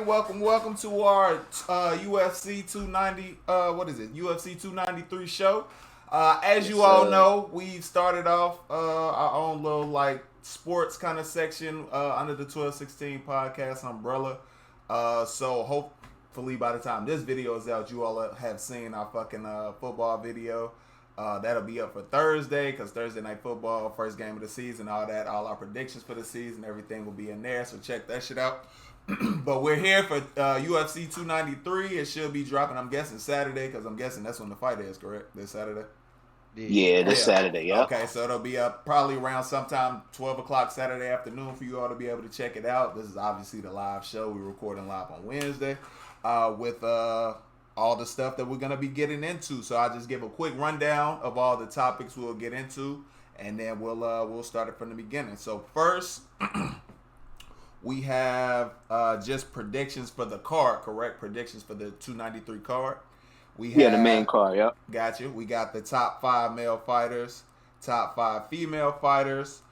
welcome to our UFC 290. UFC 293 show. As you all know, we started off our own little like sports kind of section under the 1216 podcast umbrella. So hopefully by the time this video is out, you all have seen our fucking football video. That'll be up for Thursday because Thursday night football, first game of the season, all that, all our predictions for the season, everything will be in there. So check that shit out. But we're here for UFC 293. It should be dropping, I'm guessing, Saturday because I'm guessing that's when the fight is, correct? This Saturday? Yeah, this Saturday, yeah. Okay, so it'll be up probably around sometime 12 o'clock Saturday afternoon for you all to be able to check it out. This is obviously the live show. We're recording live on Wednesday with all the stuff that we're going to be getting into. So I'll just give a quick rundown of all the topics we'll get into, and then we'll start it from the beginning. So first... we have just predictions for the card, correct? Predictions for the 293 card. We have, the main card, yep. Got you. We got the top 5 male fighters, top 5 female fighters,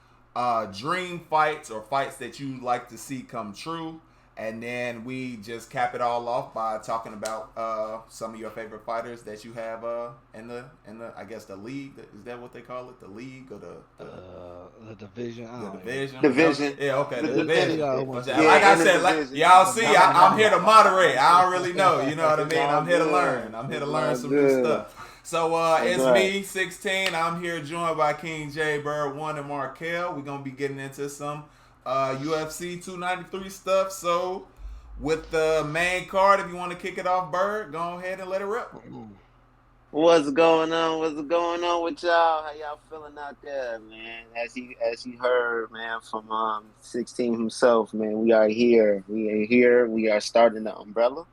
dream fights or fights that you like to see come true. And then we just cap it all off by talking about some of your favorite fighters that you have in the I guess the league. Is that what they call it? The league or the division? Division. Yeah, okay. The division. division. Like I said, y'all see, I'm here to moderate. I don't really know. You know what I mean? I'm here to learn. I'm here to learn some new stuff. So it's me, 16. I'm here joined by King J, Bird 1, and Markel. We're going to be getting into some UFC 293 stuff. So with the main card, if you want to kick it off, Bird, go ahead and let it rip. What's going on? What's going on with y'all? How y'all feeling out there, man? As you heard, man, from 16 himself, man, we are here. We are here. We are starting the umbrella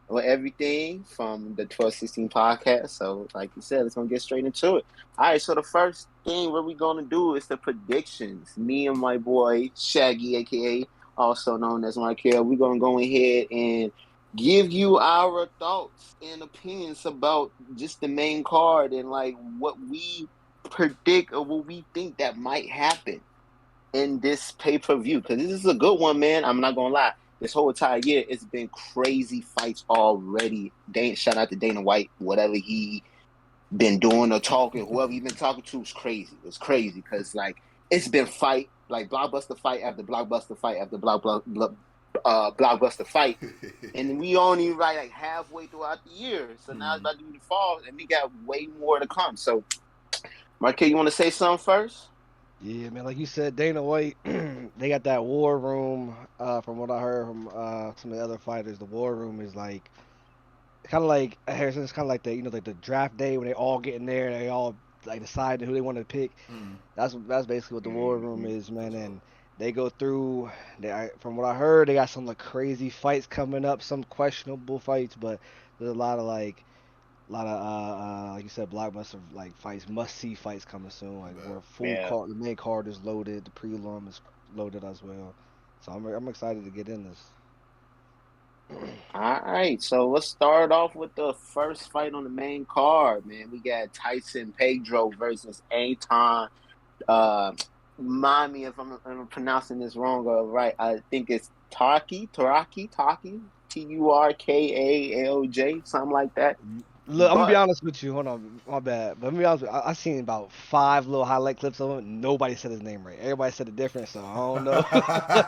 with everything from the 1216 podcast. So, like you said, let's gonna get straight into it. All right. So the first thing what we're gonna do is the predictions. Me and my boy Shaggy, aka also known as Markel, we're gonna go ahead and give you our thoughts and opinions about just the main card and like what we predict or what we think that might happen in this pay-per-view. Because this is a good one, man. I'm not gonna lie. This whole entire year, it's been crazy fights already. Shout out to Dana White. Whatever he been doing or talking, whoever he been talking to is crazy. It's crazy because like it's been fight, like blockbuster fight after blockbuster fight after blockbuster fight, and we only like halfway throughout the year. So now it's about to be the fall, and we got way more to come. So, Marquez, you want to say something first? Yeah, man. Like you said, Dana White, they got that war room. From what I heard from some of the other fighters, the war room is like kind of like Harrison. It's kind of like the like the draft day when they all get in there, they all like decide who they want to pick. That's basically what the war room is, man. And they go through. From what I heard, they got some like crazy fights coming up, some questionable fights, but there's a lot of like you said, blockbuster like fights, must see fights coming soon. Like where card, the main card is loaded, the prelim is loaded as well. So I'm excited to get in this. All right, so let's start off with the first fight on the main card, man. We got Tyson Pedro versus Anton. Remind me if I'm pronouncing this wrong or right. I think it's Turkalj, Turkalj, something like that. Look, I'm gonna be honest with you. Hold on, my bad. But I'm gonna be honest with you. I seen about 5 little highlight clips of him. Nobody said his name right. Everybody said it different, so I don't know.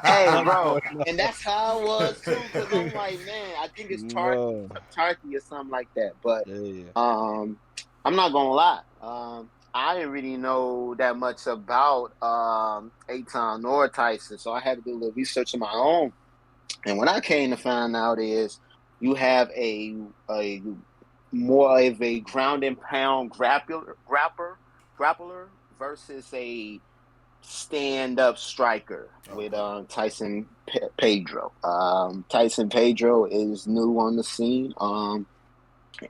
Hey, bro, and that's how it was too. Cause I'm like, man, I think it's Turkey or something like that. But I'm not gonna lie. I didn't really know that much about Anton nor Tyson, so I had to do a little research of my own. And what I came to find out is you have a more of a ground and pound grappler versus a stand-up striker with Tyson Pedro. Tyson Pedro is new on the scene.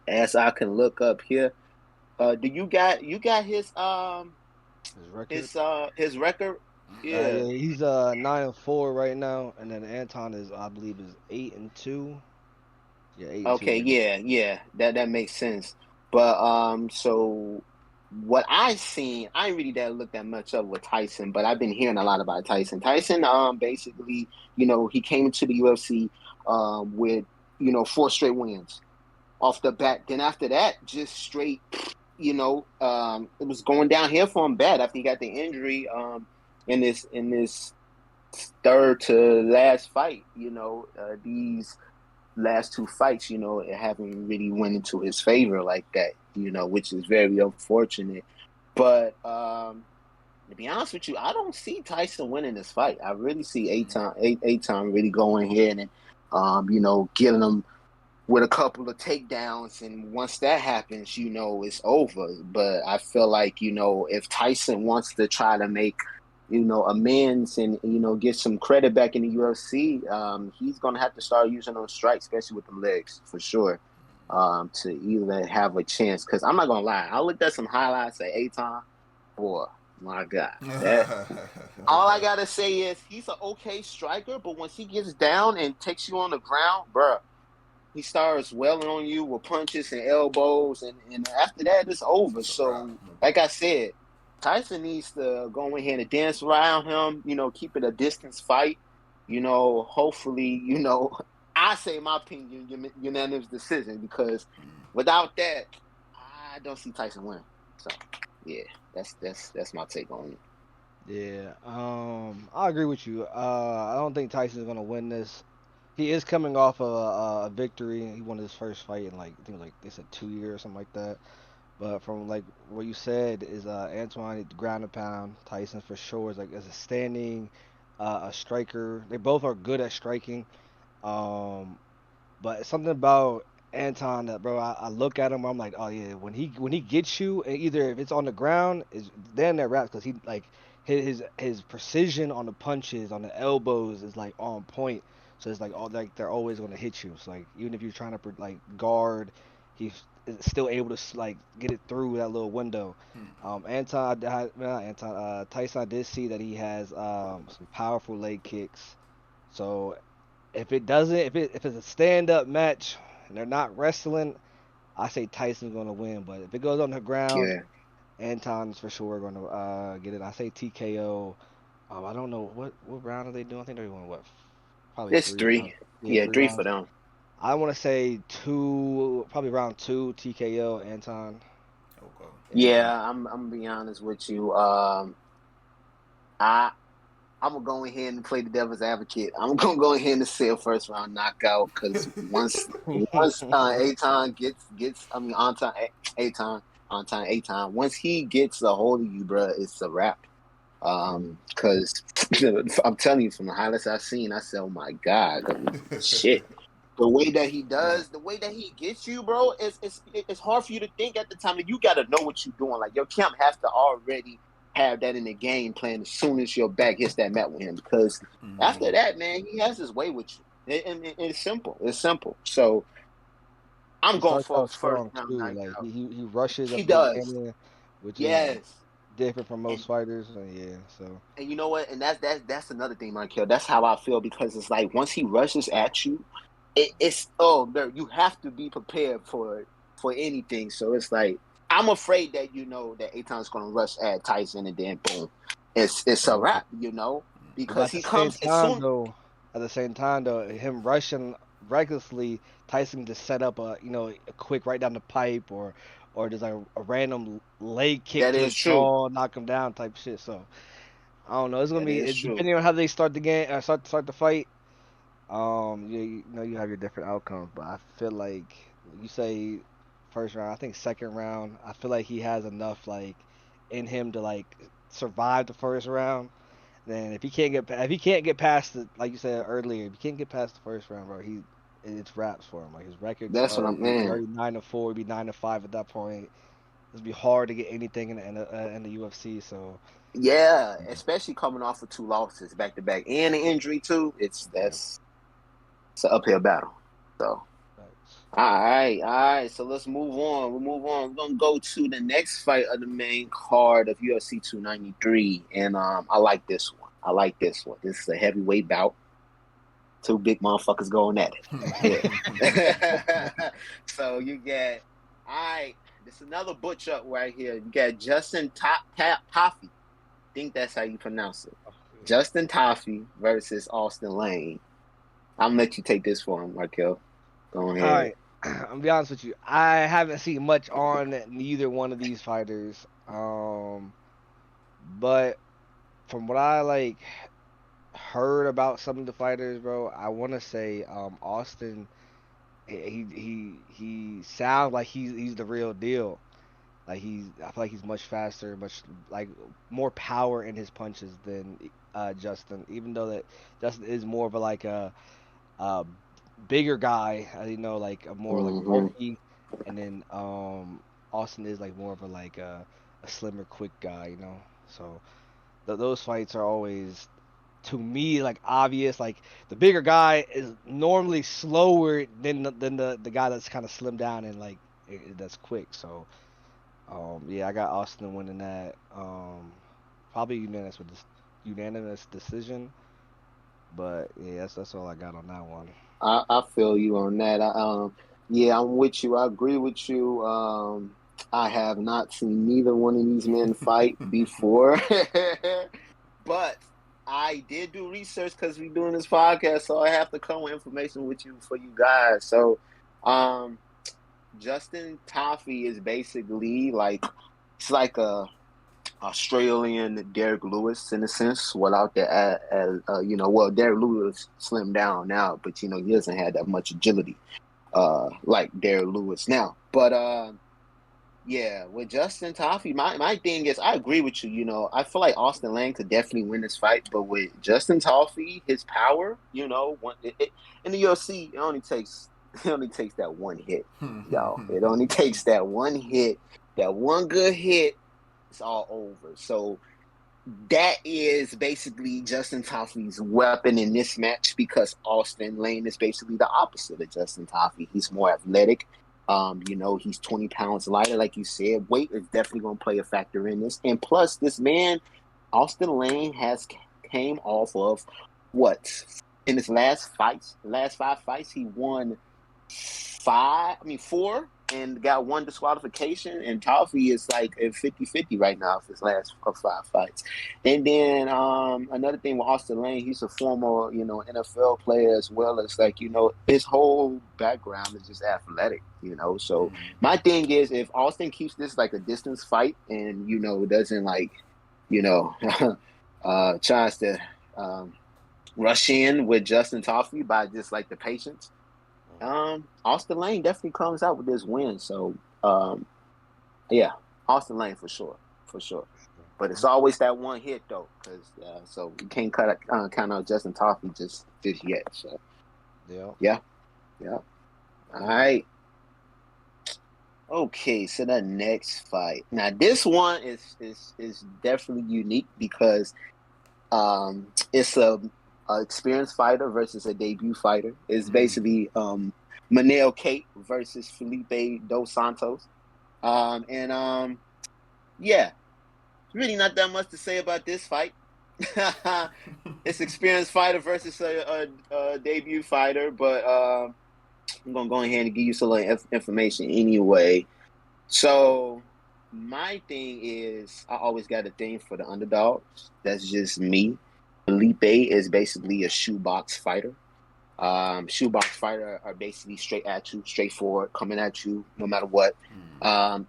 As I can look up here, do you got his record? His record? Yeah. He's 9-4 right now, and then Anton is, I believe, is 8-2. Yeah, 8-2. Okay, yeah, that makes sense. But so what I seen, I ain't really looked that much up with Tyson, but I've been hearing a lot about Tyson. Tyson, basically, he came into the UFC, with, 4 straight wins off the bat. Then after that, just straight, it was going downhill for him bad after he got the injury, in this third to last fight. These last 2 fights, it haven't really went into his favor like that, which is very unfortunate. But to be honest with you, I don't see Tyson winning this fight. I really see Eitan really going ahead and, getting him with a couple of takedowns. And once that happens, it's over. But I feel like, if Tyson wants to try to make amends and, get some credit back in the UFC, he's going to have to start using those strikes, especially with the legs, for sure, to either have a chance. Because I'm not going to lie, I looked at some highlights of Eitan. Boy, my God. All I got to say is he's an okay striker, but once he gets down and takes you on the ground, bruh, he starts welling on you with punches and elbows, and after that, it's over. So, like I said, Tyson needs to go in here and dance around him, keep it a distance fight. Hopefully, I say my opinion, unanimous decision, because without that, I don't see Tyson win. So, yeah, that's my take on it. Yeah, I agree with you. I don't think Tyson's gonna win this. He is coming off a victory. He won his first fight in I think like they said 2 years or something like that. But from like what you said is Antoine ground and pound. Tyson for sure is like as a standing, a striker. They both are good at striking. Um, but something about Anton that bro, I look at him, I'm like, oh yeah, when he gets you, either if it's on the ground, is then that wraps because he like his precision on the punches, on the elbows is like on point. So it's like all like they're always gonna hit you. So like even if you're trying to like guard, he's still able to like get it through that little window. Tyson, I did see that he has some powerful leg kicks. So if it doesn't, if it's a stand up match and they're not wrestling, I say Tyson's gonna win. But if it goes on the ground, Yeah. Anton's for sure gonna get it. I say TKO. I don't know what round are they doing. I think they're doing what, probably It's 3 rounds. 3. Yeah, Yeah, three 3 for rounds. them. I want to say two, probably round 2 TKO Anton. Okay. Anton. Yeah, I'm gonna be honest with you. I I'm gonna go ahead and play the devil's advocate. I'm gonna go ahead and say a first round knockout, because once Aton gets I mean Anton Aton once he gets a hold of you, bro, it's a wrap. Because I'm telling you, from the highlights I've seen, I said, oh my God, shit. The way that he does, the way that he gets you, bro, it's hard for you to think at the time. And you got to know what you're doing. Like, your camp has to already have that in the game plan as soon as your back hits that mat with him. Because after that, man, he has his way with you. And it's simple. It's simple. So I'm He going starts for a out first strong round too. Like knockout. he rushes He at the does. beginning, which is Yes. different from most And fighters. And yeah, so and you know what? And that's another thing, Michael. That's how I feel, because it's like once he rushes at you, it's you have to be prepared for anything. So it's like I'm afraid that that Aton's going to rush at Tyson, and then boom, it's a wrap. but Because he comes as soon. at the same time though, him rushing recklessly, Tyson just set up a quick right down the pipe or just like a random leg kick That to the is true. jaw, knock him down type shit. So I don't know. It's gonna That be is true. depending on how they start the game, start the fight. You know you have your different outcomes, but I feel like you say first round. I think second round. I feel like he has enough like in him to like survive the first round. Then if he can't get past the like you said earlier, if he can't get past the first round, bro, it's wraps for him. Like his records That's are what I'm man. already 9-4, be 9-5 at that point. It'd be hard to get anything in the UFC. So Yeah, especially coming off of 2 losses back to back and an injury too. yeah, It's an uphill battle. So. facts. All right. So let's move on. We'll move on. We're gonna go to the next fight of the main card of UFC 293, and I like this one. This is a heavyweight bout. 2 big motherfuckers going at it. Yeah. So you get all right. This is another butch up right here. You got Justin Toffee. I think that's how you pronounce it. Justin Toffee versus Austin Lane. I'm gonna let you take this for him, Markel. Go ahead. All right, I'm gonna be honest with you. I haven't seen much on neither one of these fighters. But from what I like heard about some of the fighters, bro, I want to say Austin. He sounds like he's the real deal. Like I feel like he's much faster, much like more power in his punches than Justin. Even though that Justin is more of a like a bigger guy, like a more like bulky, and then Austin is like more of a like a slimmer, quick guy. So those fights are always to me like obvious. Like the bigger guy is normally slower than the guy that's kind of slimmed down and like that's quick. So yeah, I got Austin winning that. Probably unanimous decision. But yeah, that's all I got on that one. I feel you on that. Yeah, I'm with you. I agree with you. I have not seen neither one of these men fight before, but I did do research because we're doing this podcast, so I have to come with information with you for you guys. So, Justin Toffee is basically like it's like a Australian Derek Lewis in a sense. Well, out there as Derek Lewis slimmed down now, but he doesn't have that much agility like Derek Lewis now. But yeah, with Justin Toffee, my thing is I agree with you. I feel like Austin Lane could definitely win this fight, but with Justin Toffee, his power, in the UFC, it only takes that one hit, y'all. It only takes that one hit, that one good hit. It's all over. So that is basically Justin Toffee's weapon in this match because Austin Lane is basically the opposite of Justin Toffee. He's more athletic. He's 20 pounds lighter, like you said. Weight is definitely going to play a factor in this. And plus, this man, Austin Lane, came off of what? In his last 5 fights, he won 4 and got 1 disqualification. And Toffee is like at 50-50 right now for his last 5 fights. And then another thing with Austin Lane, he's a former, NFL player as well as his whole background is just athletic, So my thing is if Austin keeps this like a distance fight and, doesn't tries to rush in with Justin Toffee by just like the patience, Austin Lane definitely comes out with this win. So, yeah, Austin Lane for sure. But it's always that one hit though, because so you can't count out Justin Toffee just yet. So, yeah. All right. Okay, so the next fight. Now this one is definitely unique because it's a experienced fighter versus a debut fighter. It's basically Manel Kate versus Felipe Dos Santos. Yeah, really not that much to say about this fight. It's experienced fighter versus a debut fighter, but I'm going to go ahead and give you some information anyway. So my thing is I always got a thing for the underdogs. That's just me. Felipe is basically a shoebox fighter. Shoebox fighter are basically straight at you, straightforward, coming at you no matter what.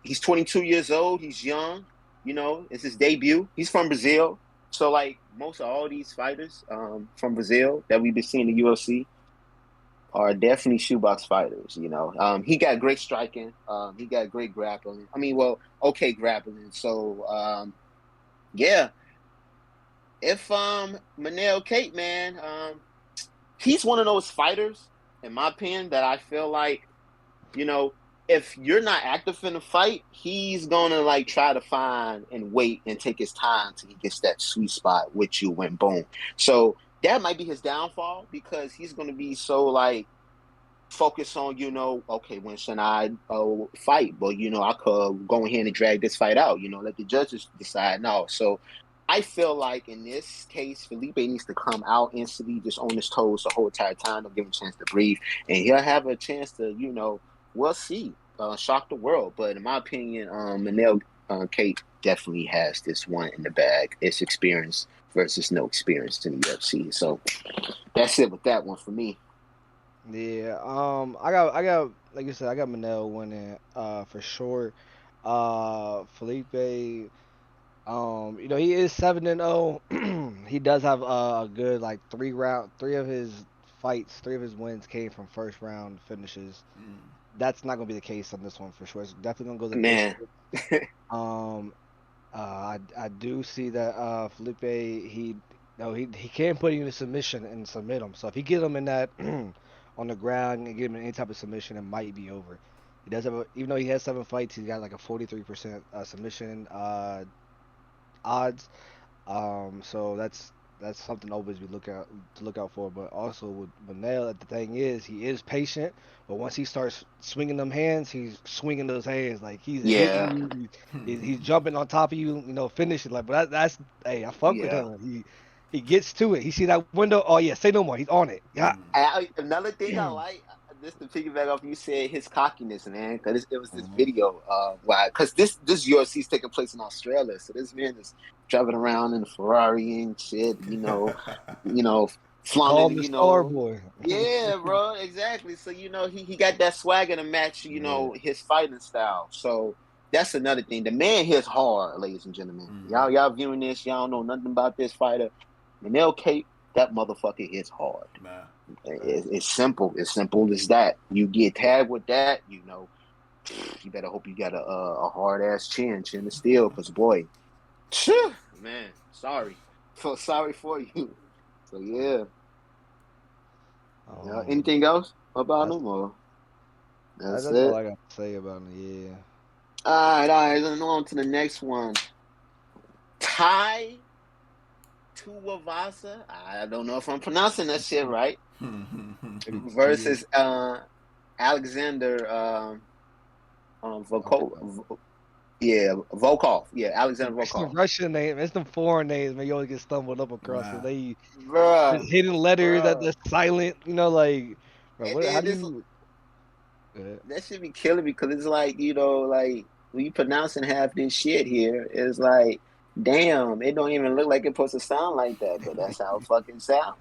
He's 22 years old. He's young. It's his debut. He's from Brazil. So, like, most of all these fighters from Brazil that we've been seeing in the UFC are definitely shoebox fighters, He got great striking. He got great grappling. Okay grappling. So, yeah. If Manel Kate, man, he's one of those fighters, in my opinion, that I feel like, if you're not active in the fight, he's gonna try to find and wait and take his time till he gets that sweet spot with you when boom. So that might be his downfall because he's gonna be so focused on, okay, when should I fight? But I could go ahead and drag this fight out, let the judges decide. No. So I feel like in this case, Felipe needs to come out instantly, just on his toes the whole entire time. Don't give him a chance to breathe. And he'll have a chance to, we'll see. shock the world. But in my opinion, Manel Kate definitely has this one in the bag. It's experience versus no experience in the UFC. So that's it with that one for me. Yeah, I got, like you said, I got Manel winning, for sure. Felipe, he is 7-0. He does have a good like three of his fights, three of his wins came from first round finishes. Mm. That's not gonna be the case on this one for sure. It's definitely gonna go the Man, distance. Um, I do see that Felipe, he no he can put you in a submission and submit him. So if he get him in that on the ground and get him in any type of submission, it might be over. He does have even though he has 7 fights, he's got like a 43% submission odds. So that's something always we look out for. But also with Nail, the thing is he is patient. But once he starts swinging them hands, he's swinging those hands like he's yeah, hitting you. He's jumping on top of you, finishing like. But that's hey, I fuck with yeah. him. He gets to it. He see that window. Oh yeah, say no more. He's on it. Yeah. Mm. Another thing I like, just to piggyback off you said, his cockiness, man, because it was this Mhm. video, because this UFC is taking place in Australia, so this man is driving around in a Ferrari and shit, Call him flaunting, the star boy. yeah, bro, exactly. So he got that swagger to match, Yeah. his fighting style. So that's another thing. The man hits hard, ladies and gentlemen. Mm. Y'all viewing this, y'all don't know nothing about this fighter. Manel Cape, that motherfucker hits hard. Man. It's simple. It's simple as that. You get tagged with that, you better hope you got a hard ass chin to steel, because boy, man, sorry, sorry for you. So yeah. Anything else about That's him, or that's that's all it? I got to say about him. Yeah. All right. Let's on to the next one. Tai Tuivasa. I don't know if I'm pronouncing that shit right. Versus Alexander Volkov. Volkov. Yeah, Alexander It's the Volkov. Russian name. It's the foreign names, man. You always get stumbled up across it. Wow. They Bruh. there's hidden letters Bruh. that's silent. Like, bro, And what? How then do this you? that should be killing me, because it's like, like when you pronouncing half this shit here, it's like, damn, it don't even look like it's supposed to sound like that, but that's how it fucking sounds.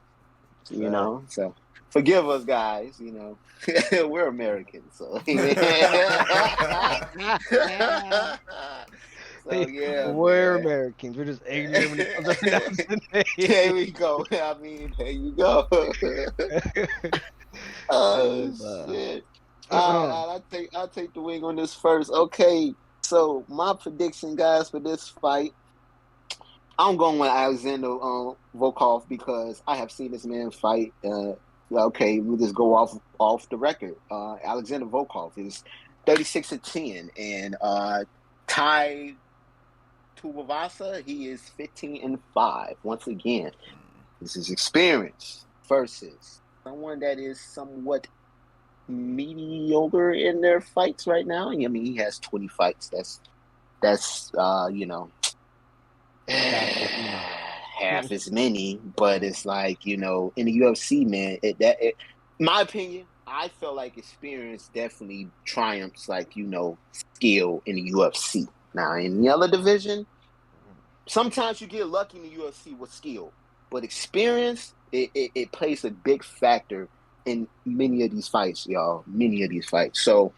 Fact. So forgive us, guys. We're Americans, so so yeah, We're man. Americans. We're just ignorant when it comes to pronouncing There names. we go. I mean, there you go. Oh Uh, shit! All right, I'll take the wing on this first. Okay, so my prediction, guys, for this fight, I'm going with Alexander Volkov, because I have seen this man fight. Okay, we'll just go off the record. Alexander Volkov is 36-10, and Tai Tuivasa, he is 15-5. Once again, this is experience versus someone that is somewhat mediocre in their fights right now. I mean, he has 20 fights. That's half as many, but it's like, in the UFC, man, my opinion, I feel like experience definitely triumphs, like, skill in the UFC. Now, in the other division, sometimes you get lucky in the UFC with skill, but experience, it plays a big factor in many of these fights, y'all. Many of these fights. So,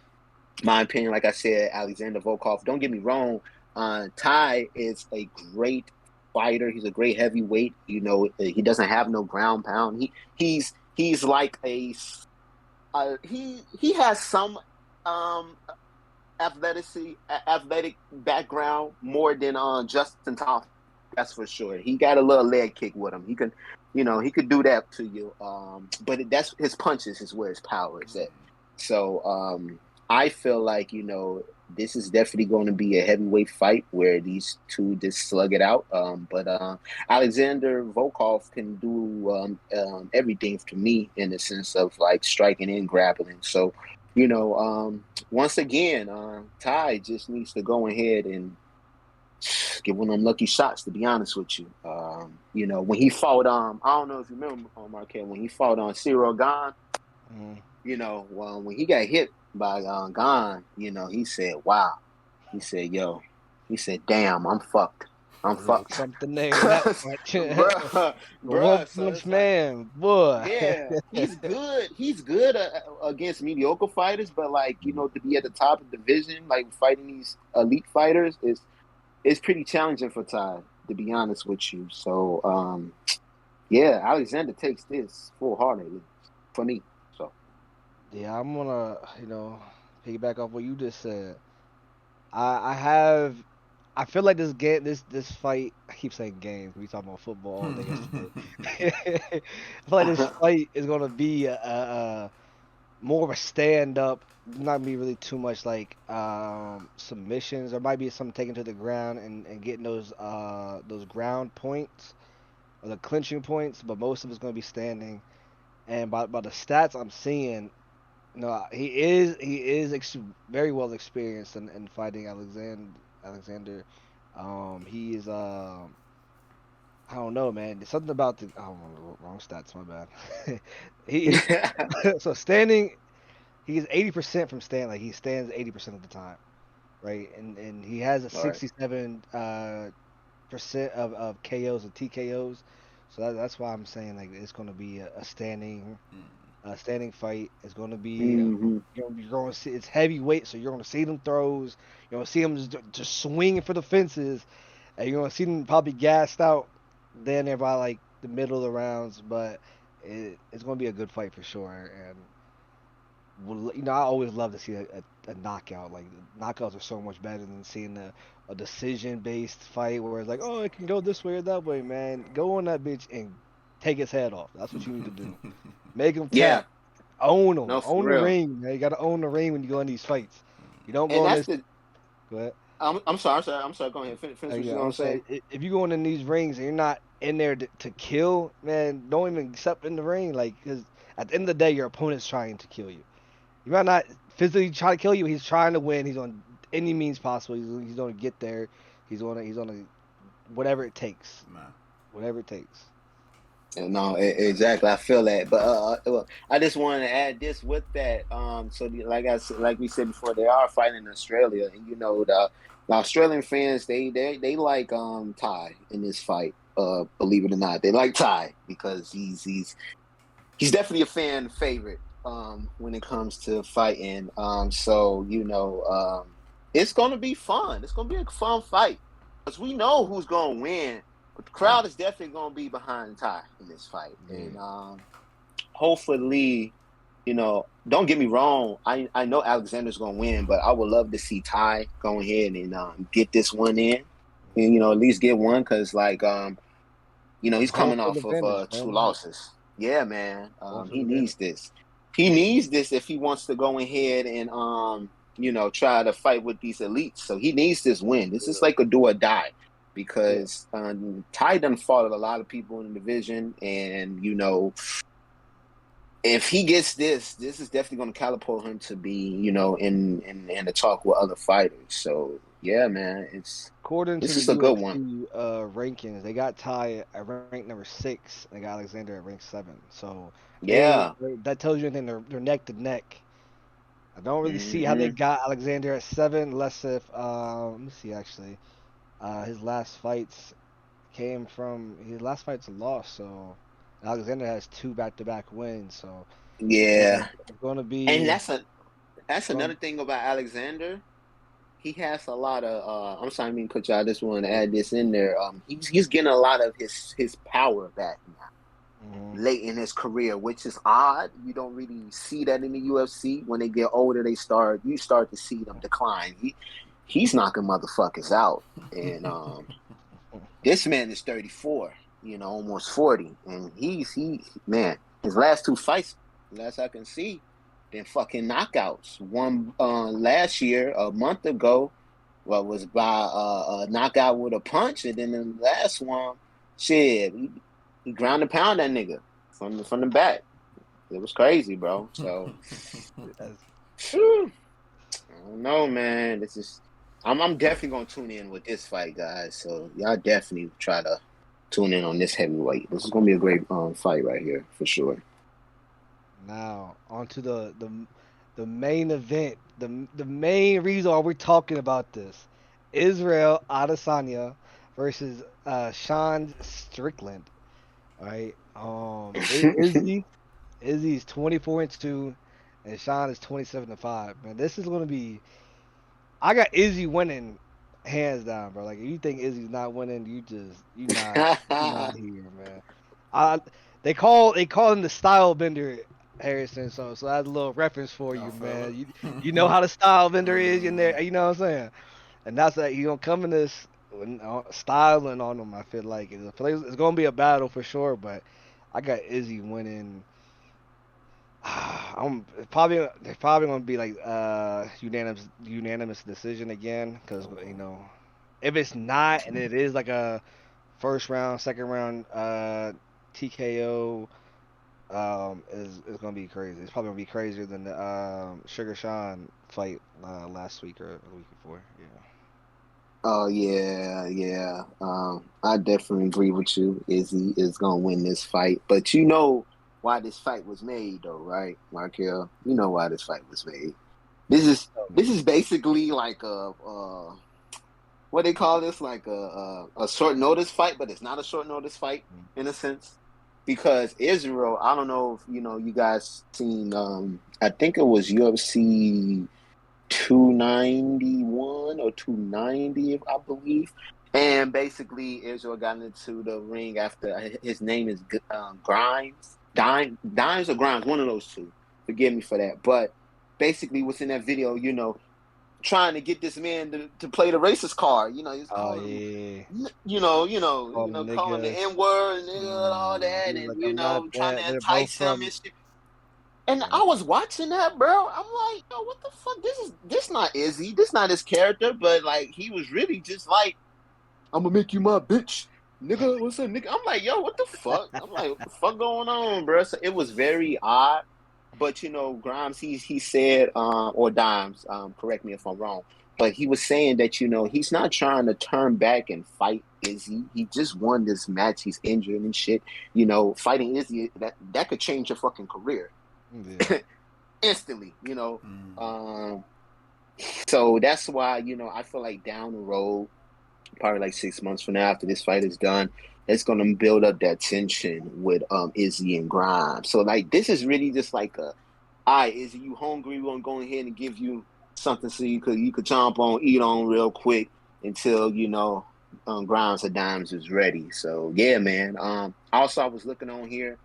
my opinion, like I said, Alexander Volkov. Don't get me wrong. Tai is a great fighter. He's a great heavyweight. He doesn't have no ground pound. He's like he has some athletic background more than Justin Thomas. That's for sure. He got a little leg kick with him. He could do that to you. But that's his punches is where his power is at. So I feel like this is definitely going to be a heavyweight fight where these two just slug it out. But Alexander Volkov can do everything to me in the sense of like striking and grappling. So, once again, Tai just needs to go ahead and give one of them lucky shots, to be honest with you. When he fought, I don't know if you remember, Marquette, when he fought on Cyril Gane, You know, when he got hit by Gon, you know, he said, "Wow." He said, "Yo," he said, "Damn, I'm fucked. I'm There's fucked." something there in that fight. bruh, The One So Punch it's like, Man, boy. yeah, he's good. He's good against mediocre fighters, but like, you know, to be at the top of the division, like fighting these elite fighters, is pretty challenging for Ty, to be honest with you. So, yeah, Alexander takes this full-heartedly for me. So, Yeah, I'm gonna, piggyback off what you just said. I I feel like this game, this fight. I keep saying games. We talking about football all day yesterday. I feel like this fight is gonna be a more of a stand up. Not gonna be really too much like submissions. There might be some taken to the ground and getting those ground points or the clinching points, but most of it's gonna be standing. And by the stats I'm seeing, no, he is very well experienced in fighting Alexander. He is I don't know, man. There's something about the wrong stats. My bad. he so standing. He's 80% from stand. Like he stands 80% of the time, right? And he has a all right. 67 percent of KOs and TKOs. So that's why I'm saying like it's going to be a standing fight. It's going to be Mm-hmm. you're going to see it's heavyweight, so you're going to see them throws. You're going to see them just swinging for the fences, and you're going to see them probably gassed out then there by like the middle of the rounds. But it's going to be a good fight for sure. And I always love to see a knockout. Like knockouts are so much better than seeing a decision based fight where it's like, oh, it can go this way or that way, man. Go on that bitch and take his head off. That's what you need to do. Make him Yeah, tap. Own him. no, for Own the real. ring, man. You got to own the ring when you go in these fights. You don't And go in that's this. the. Go ahead. I'm sorry. Go ahead. Finish what Yeah, you're I'm gonna say. saying if you going in these rings and you're not in there to kill, man, don't even step in the ring. Like, because at the end of the day, your opponent's trying to kill you. He might not physically try to kill you. He's trying to win. He's on any means possible. He's going to get there. He's on a whatever it takes. Man. Whatever it takes. No, exactly. I feel that, but well, I just wanted to add this with that. Like I said, like we said before, they are fighting in Australia, and you know the Australian fans they like Ty in this fight. Believe it or not, they like Ty because he's definitely a fan favorite when it comes to fighting. So you know it's gonna be fun. It's gonna be a fun fight because we know who's gonna win. But the crowd is definitely going to be behind Ty in this fight. And hopefully, you know, don't get me wrong. I know Alexander's going to win, but I would love to see Ty go ahead and get this one in. And, you know, at least get one because, like, you know, he's Home coming field off advantage, of two man. losses. Yeah, man. Home He field advantage. needs this. He needs this if he wants to go ahead and, you know, try to fight with these elites. So he needs this win. This is like a do or die Yeah. because Ty done fought a lot of people in the division. And, you know, if he gets this is definitely going to catapult him to be, you know, in the talk with other fighters. So, yeah, man, According to this the is a good one. UFC rankings, they got Ty at rank number 6. They got Alexander at rank 7. So Yeah. that tells you anything. They're neck to neck. I don't really see how they Mm-hmm. got Alexander at 7, unless if let me see actually. His last fights his last fight's a loss, so Alexander has 2 back-to-back wins, so Yeah. it's gonna And be that's going another thing about Alexander. He has a lot of. I'm sorry, I mean, cut you out. I just want to add this in there. He's getting a lot of his power back now, mhm. late in his career, which is odd. You don't really see that in the UFC. When they get older, you start to see them decline. He's knocking motherfuckers out, and this man is 34. You know, almost 40, and he man, his last 2 fights, last I can see, been fucking knockouts. One last year, a month ago, was by a knockout with a punch, and then the last one, shit, he ground and pound that nigga from the back. It was crazy, bro. So, whew, I don't know, man. I'm definitely gonna tune in with this fight, guys. So y'all definitely try to tune in on this heavyweight. This is gonna be a great fight right here for sure. Now onto the main event, the main reason why we're talking about this: Israel Adesanya versus Sean Strickland. All right. Izzy's 24-2, and Sean is 27-5. Man, this is gonna be. I got Izzy winning hands down, bro. Like if you think Izzy's not winning, you not here, man. I they call him the style bender, Harrison. So that's a little reference for I you, feel man. it. You know how the style bender is in Mhm. there. You know what I'm saying? And that's that he gonna come in this styling on him. I feel like it's gonna be a battle for sure, but I got Izzy winning. It's probably gonna be like unanimous decision again because if it's not and it is like a first round second round TKO is gonna be crazy. It's probably gonna be crazier than the Sugar Sean fight last week or the week before. Yeah. Oh yeah, yeah. I definitely agree with you. Izzy is gonna win this fight, but you know why this fight was made, though, right, Markel? You know why this fight was made. This is Tell me. this is basically like what they call this, like a short notice fight, but it's not a short notice fight in a sense because Israel. I don't know if you guys seen. I think it was UFC 291 or 290, I believe. And basically, Israel got into the ring after his name is Grimes, Dimes or Grimes, one of those two. Forgive me for that, but basically, what's in that video, trying to get this man to play the racist card. He's Oh calling him, yeah, call him calling the nigga. N word and all Mm. that, He's and like, I'm not trying that. to They're both entice him from. and shit. And Yeah. I was watching that, bro. I'm like, yo, what the fuck? This not Izzy. This not his character. But like, he was really just like, I'm gonna make you my bitch, nigga. What's up, nigga? I'm like, yo, what the fuck? I'm like, what the fuck going on, bro? So it was very odd. But Grimes, he said, or Dimes, correct me if I'm wrong, but he was saying that he's not trying to turn back and fight Izzy. He just won this match. He's injured and shit. Fighting Izzy that could change your fucking career Yeah. instantly. Mm. Um, so that's why I feel like down the road, probably like 6 months from now, after this fight is done, it's gonna build up that tension with Izzy and Grimes. So like this is really just like all right, Izzy, you hungry? We're gonna go ahead and give you something so you could chomp on, eat on real quick until Grimes or Dimes is ready. So yeah, man. Also I was looking on here.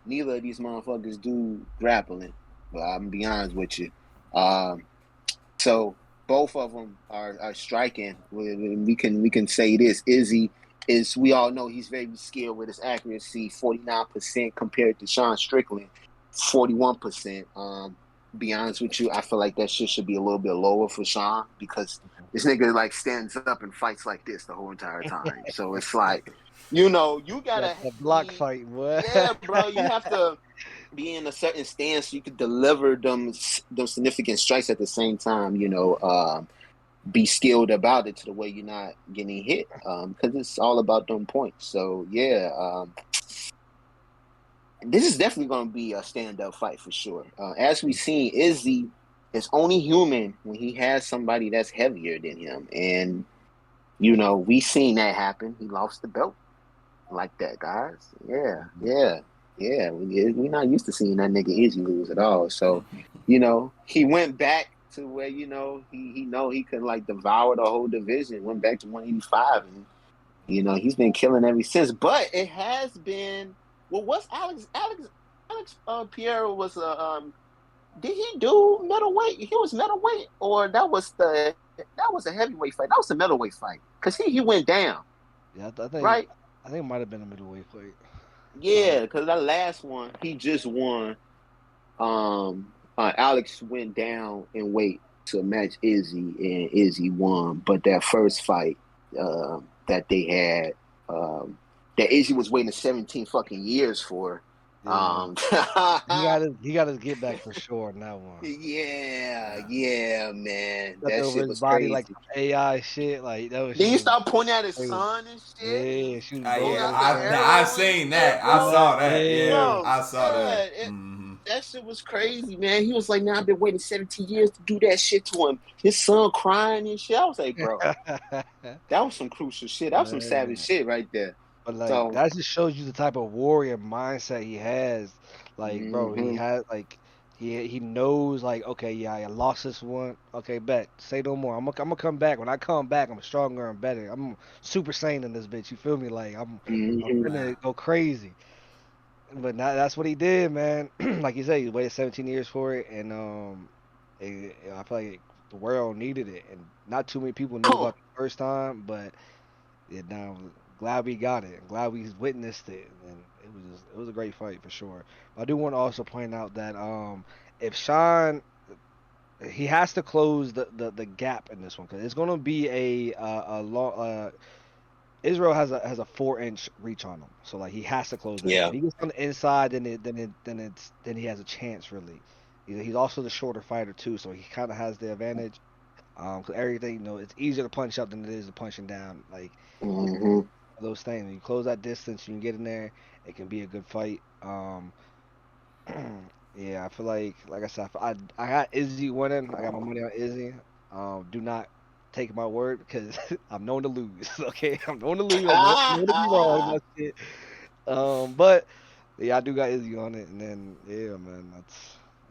Neither of these motherfuckers do grappling, but I'm gonna be honest with you. So both of them are striking. We can say this: Izzy is, we all know, he's very skilled with his accuracy, 49% compared to Sean Strickland, 41%. Be honest with you, I feel like that shit should be a little bit lower for Sean because this nigga like stands up and fights like this the whole entire time. So it's like, you That's gotta the block be, fight, boy. yeah, bro. You have to be in a certain stance so you could deliver them significant strikes at the same time. Be skilled about it to the way you're not getting hit. Because it's all about them points. So yeah, this is definitely going to be a stand-up fight for sure. As we've seen, Izzy is only human when he has somebody that's heavier than him, and we seen that happen. He lost the belt like that, guys. Yeah, yeah, yeah. We're not used to seeing that nigga Izzy lose at all. So, he went back to where he could like devour the whole division. Went back to 185, and he's been killing ever since. But it has been. Well, what's Alex Pierre was did he do middleweight? He was middleweight, or that was a heavyweight fight. That was a middleweight fight because he went down, Yeah, I think right? I think it might have been a middleweight fight. Yeah, because that last one he just won. Alex went down in weight to match Izzy, and Izzy won. But that first fight that they had, that Izzy was waiting 17 fucking years for. Yeah, he got his get back for sure in that one. Yeah, Yeah. yeah, man, Got that over shit his was body like crazy. some AI shit. Like that was Then shit you was start pointing at his crazy. son and shit, and Yeah, he's she was Ah, blowing rolling yeah, up up his the ass. I arrow and seen shit, that. You I seen bro. that? saw that. Yeah, Yeah. Bro, I saw yeah, that. Hmm. that shit was crazy, man. He was like, man, I've been waiting 17 years to do that shit to him. His son crying and shit. I was like, bro, that was some crucial shit. That was some savage shit right there. But like So, that just shows you the type of warrior mindset he has. Like, bro, he has like he knows like, okay, yeah, I lost this one. Okay, bet. Say no more. I'm gonna come back. When I come back, I'm stronger and better. I'm super sane in this bitch. You feel me? Like I'm gonna go crazy. But that's what he did, man. Like you said, he waited 17 years for it, and I feel like the world needed it, and not too many people knew about it the first time, but yeah, now glad we got it. I'm glad we witnessed it, and it was a great fight for sure. But I do want to also point out that if Sean he has to close the gap in this one because it's gonna be a long Israel has a 4-inch reach on him, so like he has to close that. yeah. If he gets on the inside, then he has a chance really. He's also the shorter fighter too, so he kind of has the advantage. Cause everything, it's easier to punch up than it is to punching down. Like those things, when you close that distance, you can get in there. It can be a good fight. Yeah, I feel like I said, I got Izzy winning. I got my money on Izzy. Do not take my word because I'm known to lose. Okay, I'm known to lose. I'm known to be wrong about shit. But yeah, I do got Izzy on it, and then yeah, man,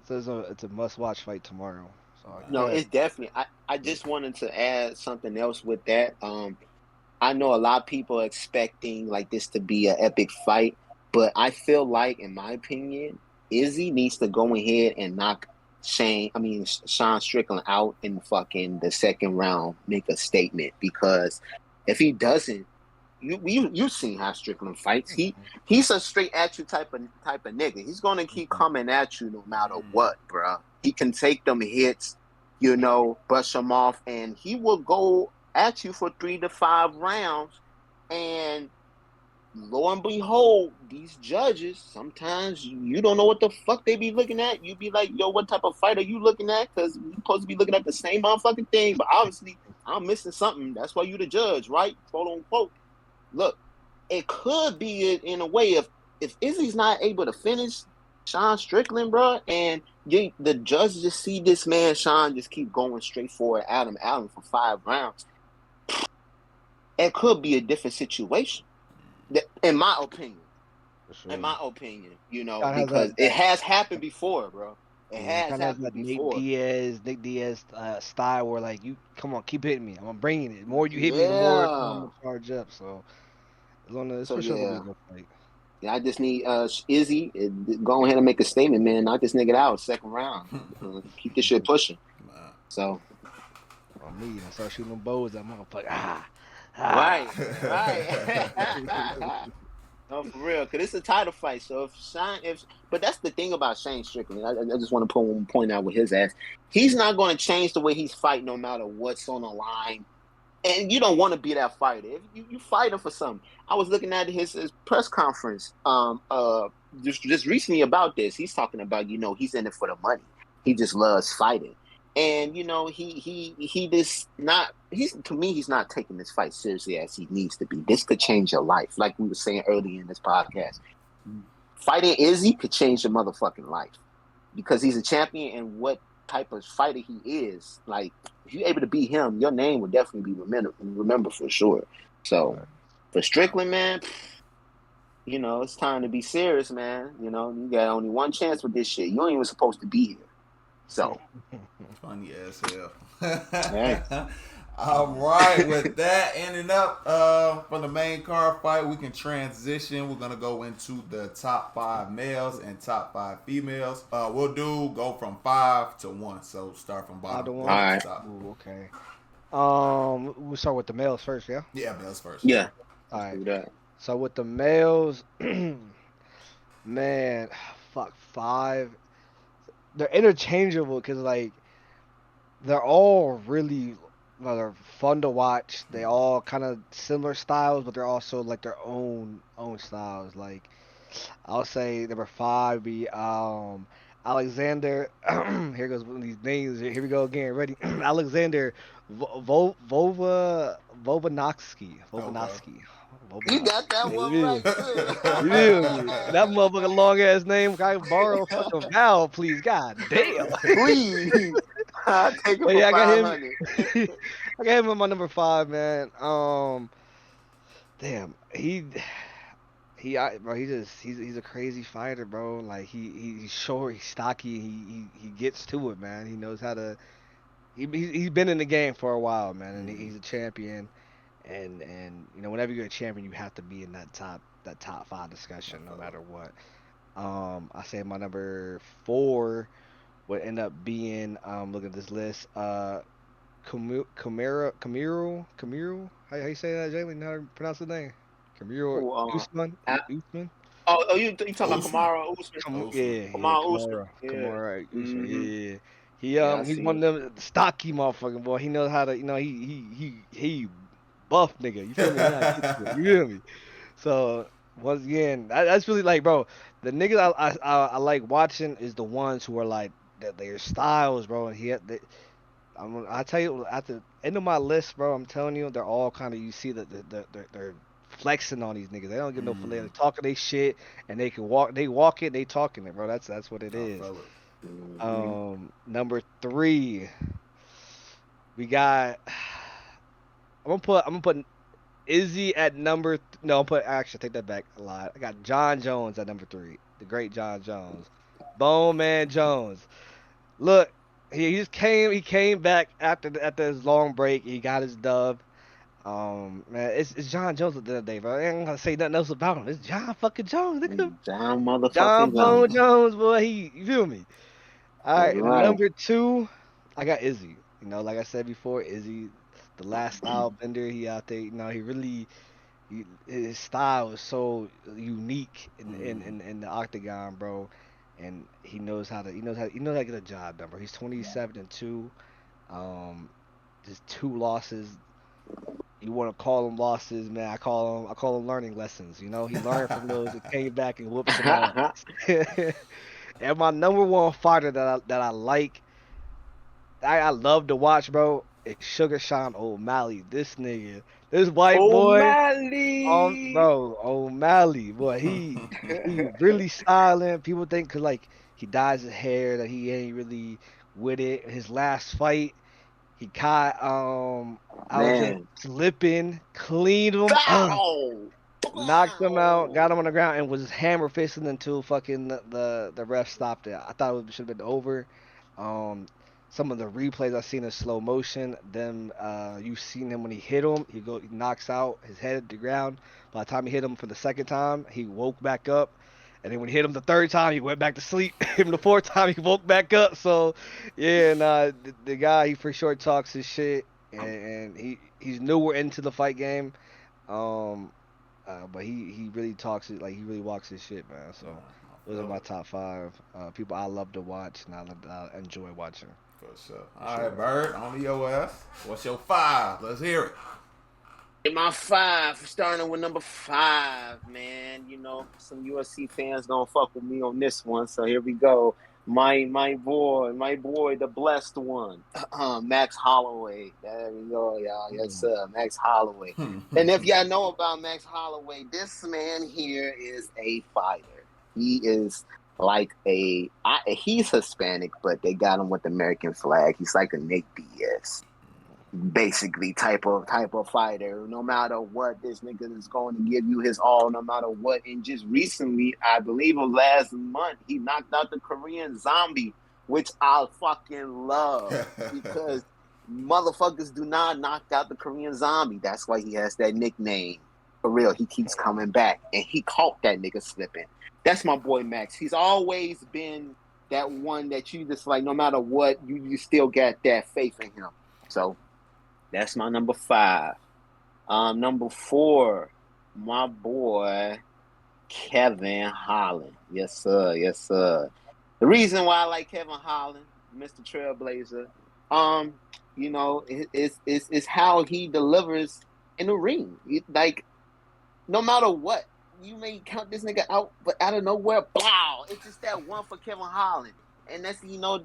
it's a must-watch fight tomorrow. So No, it's definitely. I just wanted to add something else with that. I know a lot of people are expecting like this to be an epic fight, but I feel like, in my opinion, Izzy needs to go ahead and knock Sean Strickland out in fucking the second round, make a statement. Because if he doesn't, you've seen how Strickland fights. He's a straight at you type of nigga. He's gonna keep coming at you no matter what, bro. He can take them hits, brush them off, and he will go at you for 3 to 5 rounds. And lo and behold, these judges, sometimes you don't know what the fuck they be looking at. You be like, yo, what type of fight are you looking at? Because you're supposed to be looking at the same motherfucking thing, but obviously I'm missing something. That's why you the judge, right? Quote unquote. Look, it could be in a way if Izzy's not able to finish Sean Strickland, bro, and the judge just see this man Sean just keep going straight forward at him for 5 rounds. It could be a different situation, in my opinion. Sure. In my opinion, because it has happened before, bro. It has happened before. Nick Diaz style where like you come on, keep hitting me. I'm bringing it. The more you hit me, the more I'm gonna charge up. So it's for sure gonna be a good fight. Yeah, I just need Izzy go ahead and make a statement, man. Knock this nigga out second round. Keep this shit pushing. So. On me, I start shooting them bows. That motherfucker. Right. No, for real, because it's a title fight. So but that's the thing about Shane Strickland. I just want to point out with his ass. He's not going to change the way he's fighting, no matter what's on the line. And you don't want to be that fighter. If you fighting for something. I was looking at his press conference just recently about this. He's talking about, he's in it for the money. He just loves fighting. And he just to me, he's not taking this fight seriously as he needs to be. This could change your life, like we were saying earlier in this podcast. Fighting Izzy could change your motherfucking life because he's a champion, and what type of fighter he is. Like, if you're able to beat him, your name will definitely be remembered for sure. So for Strickland, man, it's time to be serious, man. You got only one chance with this shit. You ain't even supposed to be here. So funny as hell. Right. All right, with that ending up from the main card fight, we can transition. We're gonna go into the top 5 males and top 5 females. We'll go from 5 to 1. So start from bottom. All right. Top. Ooh, okay. We'll start with the males first, yeah. Yeah, males first. Yeah. All right. So with the males, man, fuck 5. They're interchangeable because like they're all really they're fun to watch. They all kind of similar styles, but they're also like their own styles. Like I'll say number 5 be Alexander. Here goes one of these names. Here we go again. Ready? Alexander Volkanovski. You got that one right, too. You feel me? That motherfucking long ass name. Can I borrow a fucking vowel, please? God damn. Please. I'll take it But for yeah, I got him. 500. I got him at my number 5, man. Damn, bro, he's a crazy fighter, bro. Like he's short, he's stocky, he gets to it, man. He knows how to. He's been in the game for a while, man, and he's a champion. And you know, whenever you're a champion, you have to be in that top 5 discussion, no matter what. I say my number 4 would end up being look at this list. Camiro. How you say that, Jalen? How to pronounce the name? Camiro Usman. Usman. You talking about Kamara Usman? Yeah, Kamara Usman. Kamara Usman. Mm-hmm. Yeah. He's one of them stocky motherfucking boy. He knows how to, you know, he buff nigga. You feel me? You feel me? So once again, that's really like, bro. The niggas I like watching is the ones who are like that. Their styles, bro. And I tell you at the end of my list, bro. I'm telling you, they're all kind of. You see that they're flexing on these niggas. They don't get no filet. They're talking they shit, and they can walk. They walk it. They talking it, bro. That's what it is. Number 3, we got. I'm gonna put Izzy at number. No, actually take that back a lot. I got John Jones at number 3. The great John Jones, Bone Man Jones. Look, he came back after his long break. He got his dub. Man, it's John Jones at the end of the day, bro. I ain't gonna say nothing else about him. It's John fucking Jones, nigga. John motherfucking John Bone Jones, boy. You feel me? All right, number 2, I got Izzy. You know, like I said before, Izzy, the last style bender. He out there. You know, his style is so unique in the octagon, bro. And he knows how to get the job done, bro. He's 27-2. Just 2 losses. You want to call them losses, man? I call them learning lessons. You know, he learned from those and came back and whooped some ass. And my number 1 fighter that I like, I love to watch, bro, is Sugar Sean O'Malley. This nigga, this white boy, O'Malley, boy, he really styling. People think 'cause like he dyes his hair that he ain't really with it. His last fight, he caught slipping, cleaned him up, knocked him out, got him on the ground, and was hammer fisting until fucking the ref stopped it. I thought it should have been over. Some of the replays I've seen in slow motion, you've seen him when he hit him, he knocks out his head at the ground. By the time he hit him for the second time, he woke back up. And then when he hit him the 3rd time, he went back to sleep. Hit him the 4th time, he woke back up. So, yeah, and the guy, he for sure talks his shit. And he's newer into the fight game. But he really talks it, like he really walks his shit, man. So, those are my top 5 people I love to watch and I enjoy watching. For sure. All right, Bird, on to your ass. What's your 5? Let's hear it. In my 5, starting with number 5, man. You know, some UFC fans gonna fuck with me on this one, so here we go. My boy, the blessed one, Max Holloway. There we go, y'all. Yes, sir, Max Holloway. And if y'all know about Max Holloway, this man here is a fighter. He is like he's Hispanic, but they got him with the American flag. He's like a Nick Diaz. Basically type of fighter. No matter what, this nigga is going to give you his all no matter what. And just recently, I believe of last month, he knocked out the Korean Zombie, which I fucking love because motherfuckers do not knock out the Korean Zombie. That's why he has that nickname. For real, he keeps coming back, and he caught that nigga slipping. That's my boy Max. He's always been that one that you just like, no matter what, you still got that faith in him. So that's my number 5. Number 4, my boy Kevin Holland. Yes, sir. Yes, sir. The reason why I like Kevin Holland, Mr. Trailblazer, you know, it's how he delivers in the ring. Like, no matter what, you may count this nigga out, but out of nowhere, blow! It's just that one for Kevin Holland, and that's, you know,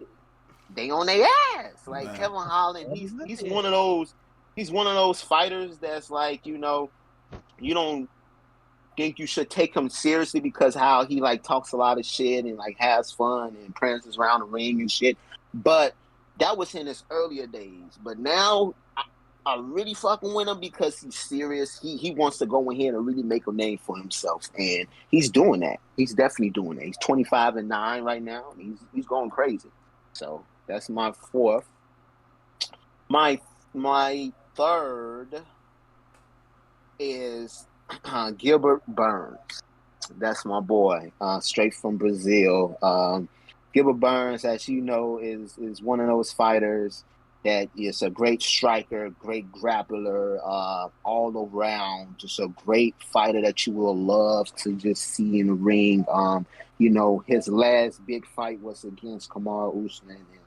they on their ass. Like, man. Kevin Holland, he's one of those fighters that's like, you know, you don't think you should take him seriously because how he like talks a lot of shit and like has fun and prances around the ring and shit. But that was in his earlier days. But now I really fucking with him because he's serious. He wants to go in here and really make a name for himself, and he's doing that. He's definitely doing that. He's 25-9 right now. And he's going crazy. So that's my fourth. My third is Gilbert Burns. That's my boy, straight from Brazil. Gilbert Burns, as you know, is one of those fighters that is a great striker, great grappler, all around, just a great fighter that you will love to just see in the ring. His last big fight was against Kamaru Usman, and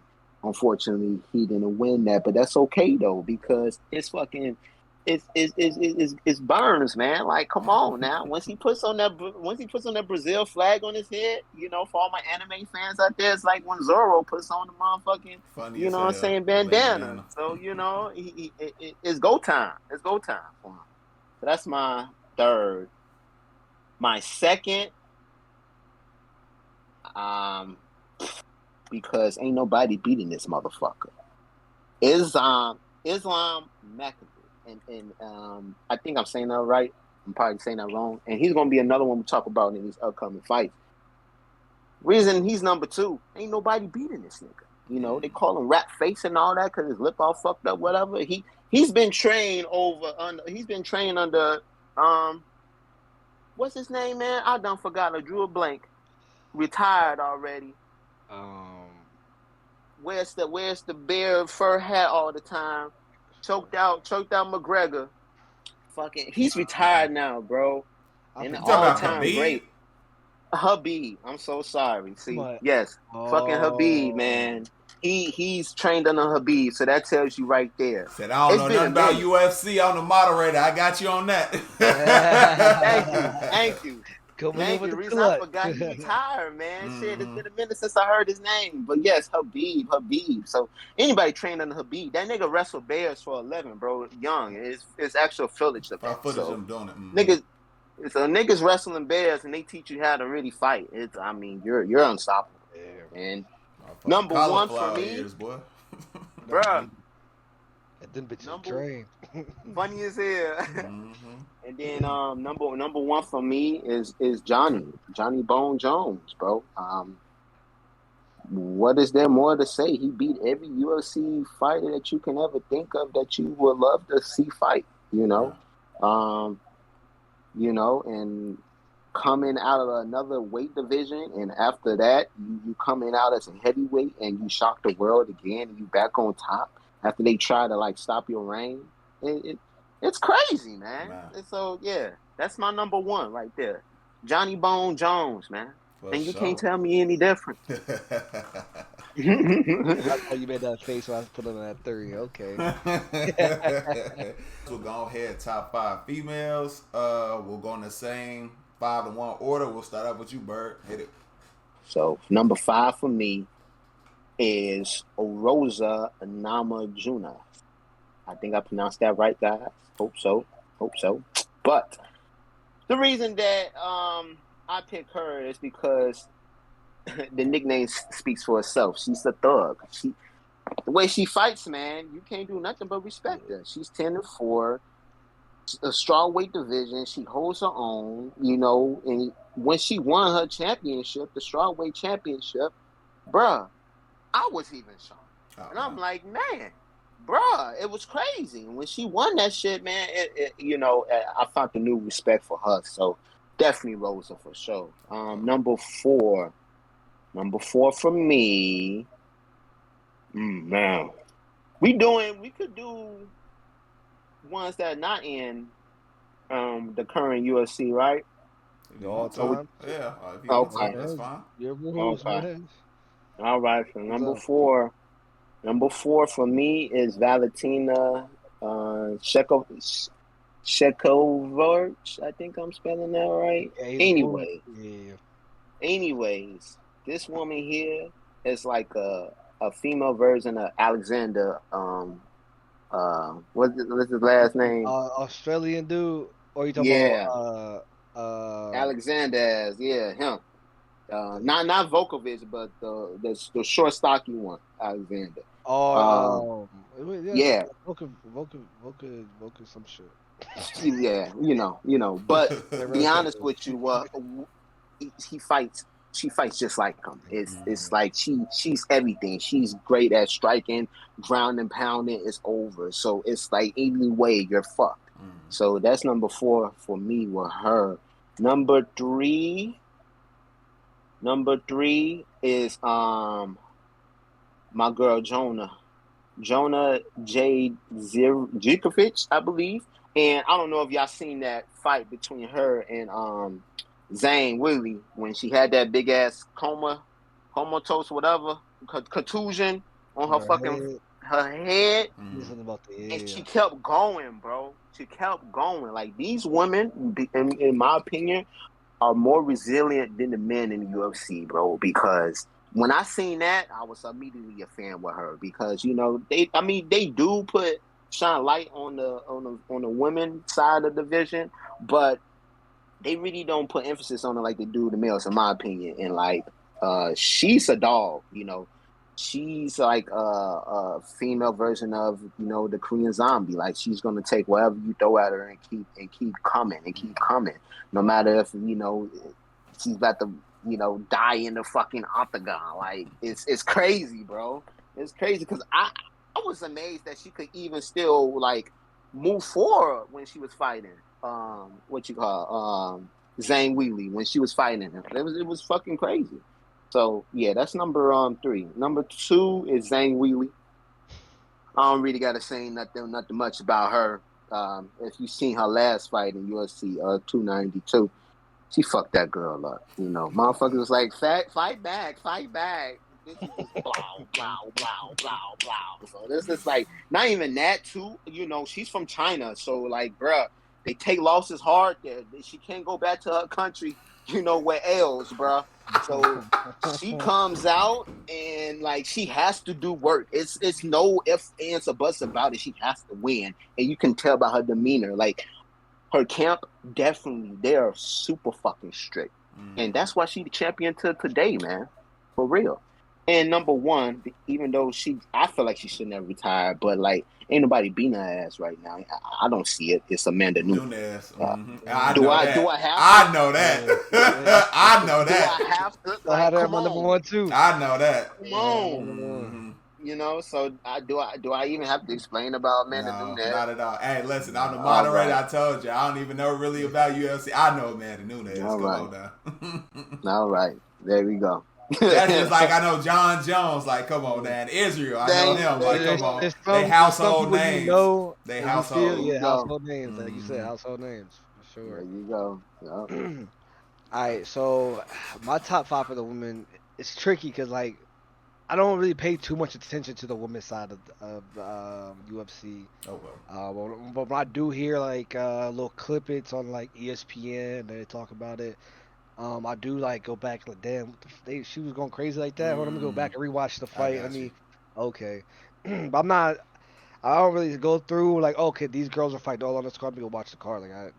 unfortunately he didn't win that, but that's okay though because it's fucking. It's Burns, man. Like, come on now. Once he puts on that Brazil flag on his head, for all my anime fans out there, it's like when Zoro puts on the motherfucking, Funny you know what I'm saying, bandana. So it's go time. It's go time for him. So that's my third. My second, because ain't nobody beating this motherfucker, is Islam Makhachev. And I think I'm saying that right. I'm probably saying that wrong. And he's going to be another one we talk about in these upcoming fights. Reason he's number 2, ain't nobody beating this nigga. They call him rat face and all that because his lip all fucked up, whatever. He's been trained under what's his name, man? I done forgot. I drew a blank. Retired already. Where's the bear fur hat all the time? Choked out McGregor. Fucking, he's retired now, bro. And all-time great. Habib. I'm so sorry. See, yes, fucking Habib, man. He's trained under Habib, so that tells you right there. Said I don't know nothing about UFC. I'm the moderator. I got you on that. Thank you. Thank you. Reason I forgot he retired, man. Mm-hmm. Shit, it's been a minute since I heard his name. But yes, Habib. So anybody trained under Habib, that nigga wrestled bears for 11, bro. Young. It's actual footage of that. Footage of him doing it. Mm-hmm. Niggas wrestling bears and they teach you how to really fight. You're unstoppable. Yeah. And number 1 for me, ears, boy. Bruh. That bitch trained. Funny as hell. Mm-hmm. And then number 1 for me is Johnny Bone Jones, bro. What is there more to say? He beat every UFC fighter that you can ever think of that you would love to see fight. And coming out of another weight division, and after that, you coming out as a heavyweight, and you shock the world again, and you back on top after they try to like stop your reign. It's crazy, man. And so yeah, that's my number 1 right there, Johnny Bone Jones, man. And you can't tell me any different. That's why you made that face when I put on that 30. Okay. We'll go ahead, top 5 females. We'll go in the same 5-1 order. We'll start out with you, Bird. Hit it. So number 5 for me is Oroza Namajuna. I think I pronounced that right, guys. Hope so. But the reason that I pick her is because the nickname speaks for itself. She's a thug. The way she fights, man, you can't do nothing but respect her. She's 10-4, a strawweight division. She holds her own, and when she won her championship, the strawweight championship, bruh, I was even shocked. And I'm like, man, bruh, it was crazy. And when she won that shit, man, I found a new respect for her. So definitely Rosa for sure. Number 4 for me. Man, we could do ones that are not in the current UFC, right? All time. Yeah. Okay. That's fine. Okay. All right. So number 4 for me is Valentina Shekovich. I think I'm spelling that right. Yeah, Anyways, this woman here is like a female version of Alexander. What's his last name? Australian dude. Or you talking Yeah, about Alexander, yeah, him. Not Volkovich, but the short stocky one, Alexander. Um, yeah, yeah, Voca, some shit. yeah, But Like be real shit. honest with you, he fights. She fights just like him. It's like she's everything. She's great at striking, ground and pounding. It's over. So it's like either way, you're fucked. So that's number 4 for me with her. Number three. Number 3 is my girl Jonah J. Zikovic, I believe. And I don't know if y'all seen that fight between her and Zhang Willie when she had that big ass comatose, whatever, contusion on her fucking her head. About the And she kept going, bro. She kept going. Like, these women, in my opinion, are more resilient than the men in the UFC, bro. Because when I seen that, I was immediately a fan with her because they do shine light on the women side of the division, but they really don't put emphasis on it like they do the males, in my opinion. And like, she's a dog, She's like a female version of the Korean Zombie. Like, she's gonna take whatever you throw at her and keep coming, no matter if she's about to die in the fucking octagon. Like, it's crazy, bro. It's crazy because I was amazed that she could even still like move forward when she was fighting. Zhang Weili when she was fighting him. It was fucking crazy. So yeah, that's number 3. Number 2 is Zhang Weili. I don't really gotta say nothing much about her. If you seen her last fight in UFC 292, she fucked that girl up. Motherfuckers was like, fight back. This is just blah. So this is like not even that too. She's from China, so like, bruh, they take losses hard there. She can't go back to her country, where else, bruh. So she comes out and like she has to do work. It's no ifs, ands, or buts about it. She has to win, and you can tell by her demeanor. Like, her camp, definitely, they are super fucking strict. And that's why she the champion to today, man. For real. And number 1, even though I feel like she shouldn't have retired, but like, ain't nobody beating her ass right now. I don't see it. It's Amanda Nunes. I Do know I that. do I have to? I know that. I know Do that. I have to? I had Like, her come my number on. 1 too. I know that. Come on. So do I even have to explain about Amanda No, Nunes? not at all. Hey, listen, I'm the moderator. Right. I told you, I don't even know really about UFC. I know Amanda Nunes. Come on now. All right, there we go. That's just like I know John Jones. Like, come on, man. Israel, I know him. Like, come on. They household names. They household. Household names, like you said, household names for sure. There you go. Yep. All right, so my top 5 for the women, it's tricky because like I don't really pay too much attention to the women's side of UFC. Okay. But when I do hear like little clippets on like ESPN, they talk about it. I do like go back like, damn, she was going crazy like that. Hold on, let me go back and rewatch the fight. Okay, but I don't really go through like, okay, these girls are fighting all on this card. Let me go watch the card. Like I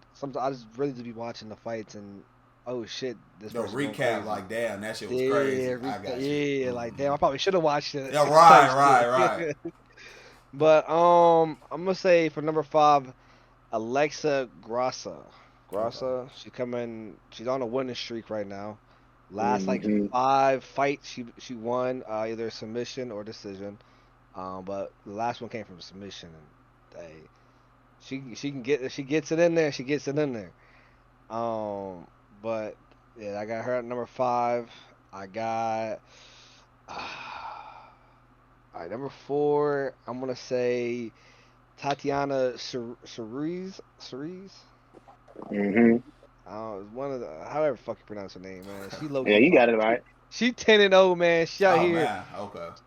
just really just be watching the fights and. Oh shit! The recap, like, damn, that shit was crazy. I got you. Like, damn, I probably should have watched it. Yeah, right. But I'm gonna say for number 5, Alexa Grassa. She's on a winning streak right now. Last like 5 fights she won either submission or decision. But the last one came from submission, and she gets it in there. She gets it in there. But yeah, I got her at number 5. I got all right, number 4. I'm gonna say Tatiana Cerise. One of the however fuck you pronounce her name, man. She low. Yeah, you got it right. She 10-0, man. She out here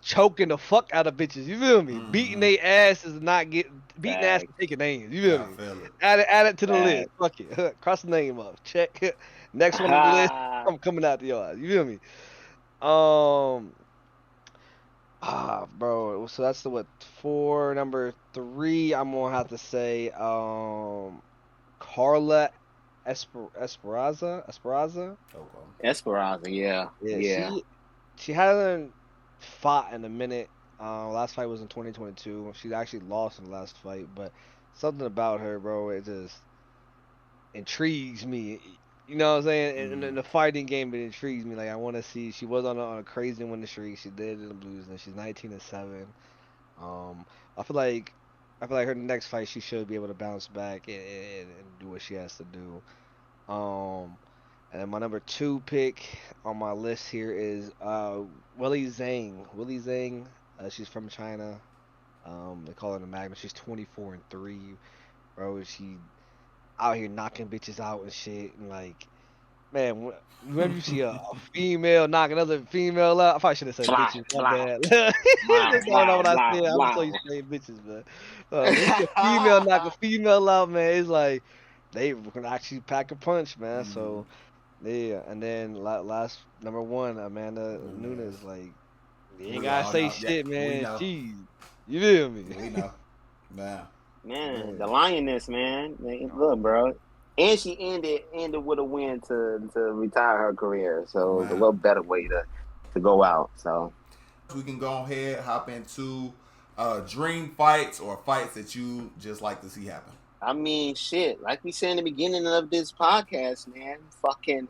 choking the fuck out of bitches. You feel me? Beating their asses and not getting beating ass and taking names. You feel me? Add it to the list. Fuck it. Cross the name up. Check. Next one on the list. I'm coming out to your ass. You feel me? Bro. So that's the 4. Number 3. I'm gonna have to say Carla Esperanza. Okay. Esperanza, yeah, Yeah, yeah. she hasn't fought in a minute. Last fight was in 2022. She actually lost in the last fight, but something about her, bro, it just intrigues me. You know what I'm saying? In the fighting game, it intrigues me. Like I want to see. She was on a crazy winning streak. She did in the blues, and she's 19-7. Um, I feel like her next fight, she should be able to bounce back and do what she has to do. Um, and then my number two pick on my list here is Willie Zhang. Willie Zhang, she's from China. They call her the Magnum. She's 24-3, bro. She out here knocking bitches out and shit. And like, man, whenever you see a female knock another female out, I probably should have said Fly, bitches. My fly, bad. fly, That's not fly, what I fly, said. I'm so fly. used to saying bitches, man. When you see a female knock a female out, man, it's like they can actually pack a punch, man. So yeah, and then last number one, Amanda Nunes. Like, you ain't We gotta all say know. Yeah, shit, we man. know. Jeez, you feel me? We know. Man. Man, the Yeah. lioness, man. Look, bro. And she ended with a win to retire her career. So it's a Man. little better way to go out. So We can go ahead, hop into dream fights or fights that you just like to see happen. I mean, shit. Like we said in the beginning of this podcast, man. Fucking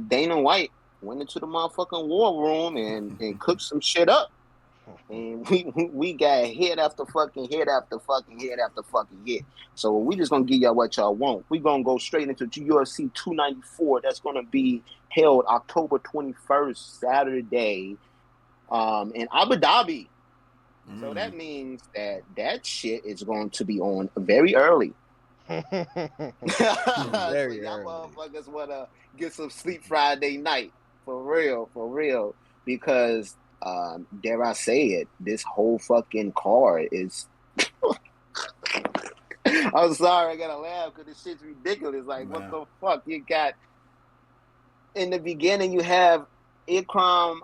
Dana White went into the motherfucking war room and cooked some shit up. And we got hit after fucking hit after fucking hit after fucking hit. So we just gonna give y'all what y'all want. We gonna go straight into UFC 294. That's gonna be held October 21st, Saturday, in Abu Dhabi. So that means that shit is going to be on very early. So Very y'all early. motherfuckers wanna get some sleep Friday night. For real. Because dare I say it, this whole fucking card is I'm sorry, I gotta laugh because this shit's ridiculous. Like, Man. what the fuck? You got in the beginning you have Ikram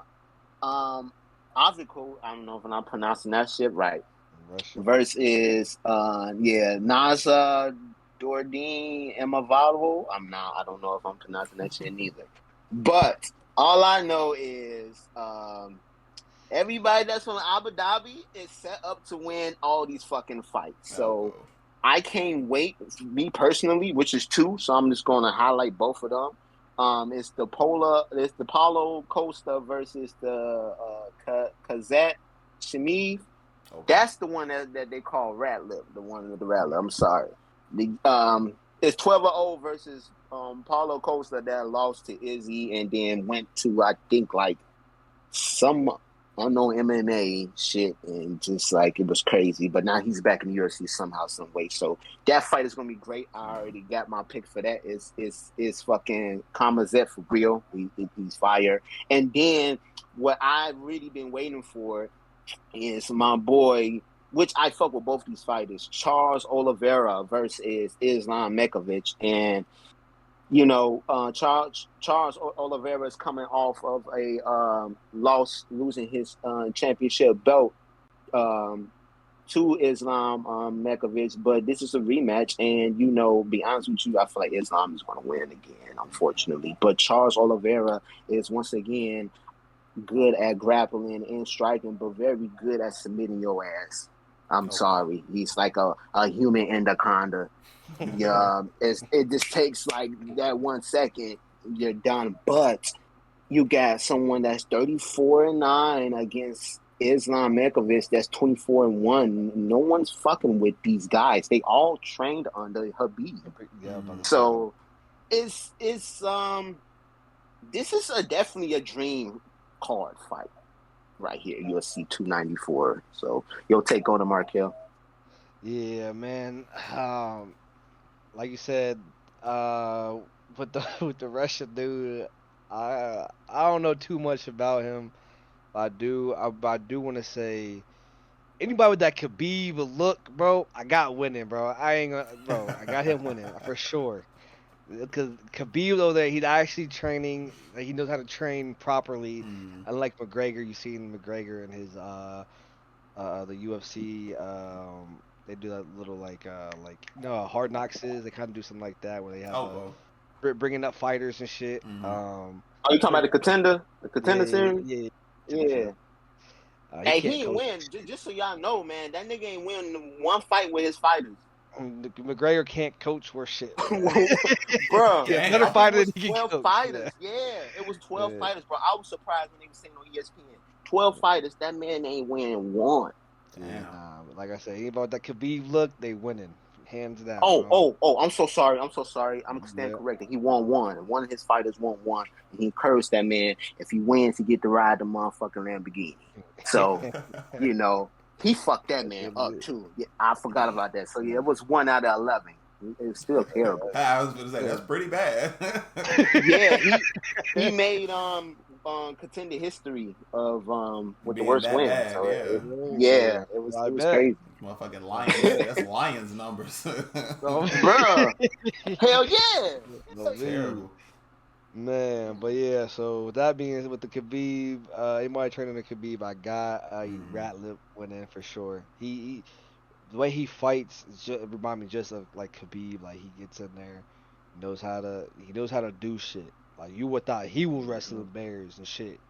Azikul, I don't know if I'm not pronouncing that shit right. Russia. Versus Naza Dordine Emavalo. I don't know if I'm pronouncing that shit neither. But all I know is everybody that's from Abu Dhabi is set up to win all these fucking fights. So I can't wait, me personally, which is two, so I'm just gonna highlight both of them. It's the Paulo Costa versus the Kazat Shamiv. Okay. That's the one that they call Rat Lip, the one with the Rat Lip. I'm sorry. It's 12-0 versus Paulo Costa that lost to Izzy and then went to, I think, like some unknown MMA shit, and just like it was crazy. But now he's back in the UFC somehow, some way. So that fight is gonna be great. I already got my pick for that. It's fucking Kamazet for real. He's fire. And then what I've really been waiting for is my boy, which I fuck with both these fighters, Charles Oliveira versus Islam Mekovic. And you know, Charles Oliveira is coming off of a losing his championship belt to Islam Mekovic, but this is a rematch, and you know, be honest with you, I feel like Islam is going to win again, unfortunately. But Charles Oliveira is once again good at grappling and striking, but very good at submitting your ass. I'm sorry, he's like a human anaconda. Yeah, it just takes like that 1 second, you're done. But you got someone that's 34-9 against Islam Mekovic that's 24-1. No one's fucking with these guys. They all trained under Habib. Yeah, so it's this is definitely a dream card fight right here, UFC 294. So your take on it, Markel? Yeah, man. Like you said, with the Russian dude, I don't know too much about him. I do want to say anybody with that Khabib look, bro, I got winning, bro. I got him winning for sure. Because Khabib over there, he's actually training. Like, he knows how to train properly. Unlike McGregor, you seen McGregor in his the UFC They do that little Hard Knocks is. They kind of do something like that where they have Oh, bringing up fighters and shit. Oh, you talking about the contender? The Yeah, contender series? yeah. Yeah. He Hey, can't he ain't coach. win. Just so y'all know, man, that nigga ain't win one fight with his fighters. McGregor can't coach worth shit. Bro, Yeah, Another I fighter it that was he can 12 coach. fighters. Yeah, it was 12 Yeah. fighters, bro. I was surprised when they were saying on ESPN. 12 fighters. That man ain't winning one. Damn. Nah, but like I said, he about that Khabib look, they winning. Hands down. Oh, I'm so sorry. I'm stand Yeah. corrected. He won one. One of his fighters won one. And he encouraged that man, if he wins, he get to ride the motherfucking Lamborghini. So, you know, he fucked that man up too. Yeah, I forgot about that. So yeah, it was 1 out of 11. It's still terrible. I was gonna say that's pretty bad. Yeah, he made contender history of with the Being worst that win. bad, So yeah. it was I it was bet. crazy. Motherfucking Lions. That's Lions numbers. Bruh. Hell yeah. Terrible. Man, but yeah, so with that being with the Khabib, anybody training the Khabib, I got Rat Lip winning for sure. He the way he fights remind me just of like Khabib, like he gets in there, knows how to do shit. Like you would thought he was wrestling bears and shit.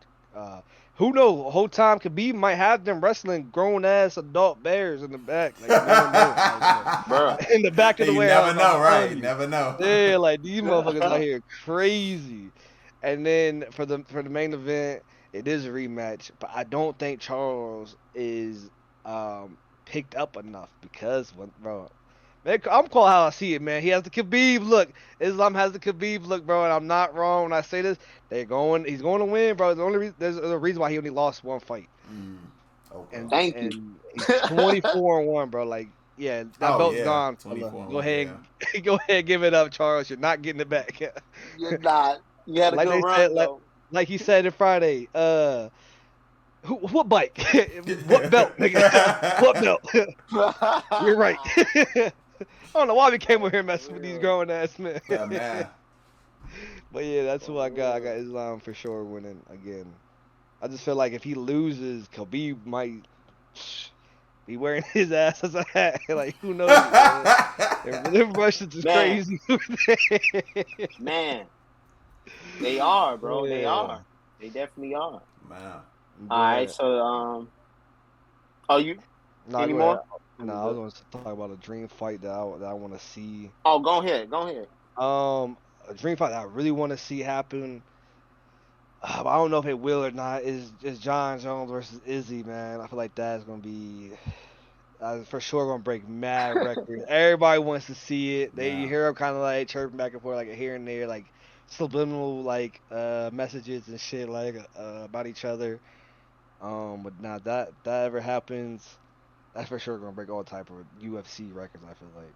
Who knows? The whole time Khabib might have them wrestling grown ass adult bears in the back. Like you never know. Bruh. In the back of the You warehouse. never know, right? You never know. Yeah, like these motherfuckers out here crazy. And then for the main event, it is a rematch, but I don't think Charles is picked up enough because bro, man, I'm calling how I see it, man. He has the Khabib look. Islam has the Khabib look, bro, and I'm not wrong when I say this. He's going to win, bro. There's a reason why he only lost one fight. Okay. And Thank you. and he's 24-1, bro. Like, yeah, that belt's gone. 24-1, Go ahead, go ahead, give it up, Charles. You're not getting it back. You're not. You had a Like good they run said, though. like he said it Friday. What bike? What belt, nigga? What belt? You're right. I don't know why we came over here messing with these grown ass men. Man. But yeah, that's who I got. I got Islam for sure winning again. I just feel like if he loses, Khabib might be wearing his ass as a hat. Like, who knows? Them Russians is crazy. Man. They are, bro. Yeah. They are. They definitely are. Man. But, All right, so nah, any more? No, I was going to talk about a dream fight that I want to see. Oh, go ahead. A dream fight that I really want to see happen. I don't know if it will or not. Is John Jones versus Izzy, man. I feel like that's gonna be for sure gonna break mad records. Everybody wants to see it. You hear them kind of like chirping back and forth, like here and there, like subliminal like messages and shit like about each other. But now that ever happens, that's for sure gonna break all type of UFC records. I feel like.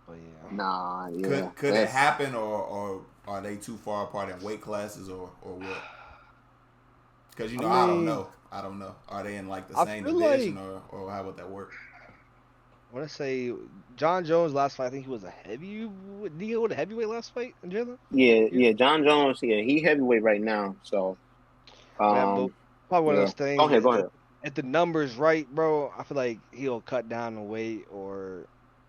But yeah. Nah, yeah. Could it happen, or are they too far apart in weight classes, or what? Because I don't know. Are they in like the same division, or how would that work? I want to say John Jones last fight. I think he was a heavyweight. Did he go to heavyweight last fight in jail? Yeah. John Jones. Yeah, he heavyweight right now. So, probably one of those things. Go ahead. If the numbers right, bro, I feel like he'll cut down the weight, or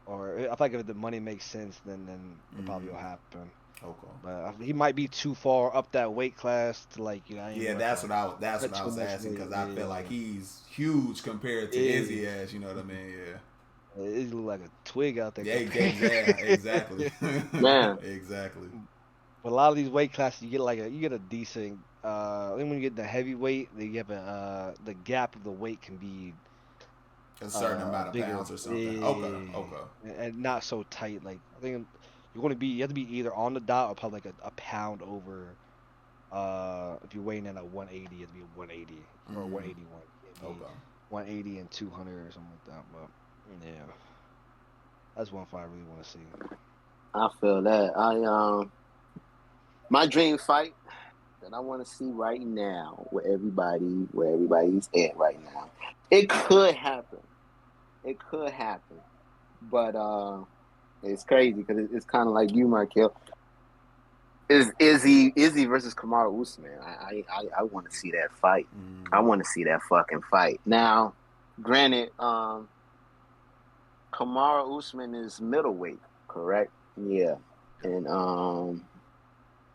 I feel like if the money makes sense, then it probably will happen. Okay. But he might be too far up that weight class to like that's what I was asking, because I feel like he's huge compared to Izzy as, you know what I mean? Yeah. Izzy look like a twig out there. Yeah, exactly. Man. Exactly. But a lot of these weight classes, you get a decent. I think when you get the heavyweight, you have the gap of the weight can be a certain amount of bigger. pounds or something. Yeah. Okay. And not so tight. Like I think you have to be either on the dot or probably like a pound over. If you're weighing in at 180, you have to be 180 or 181. Okay. 180 and 200 or something like that. But yeah, that's one fight I really want to see. I feel that. My dream fight that I want to see right now, where everybody's at right now. It could happen. But it's crazy because it's kind of like you, Markel. Is Izzy versus Kamaru Usman? I want to see that fight. I want to see that fucking fight. Now, granted, Kamaru Usman is middleweight, correct? Yeah. And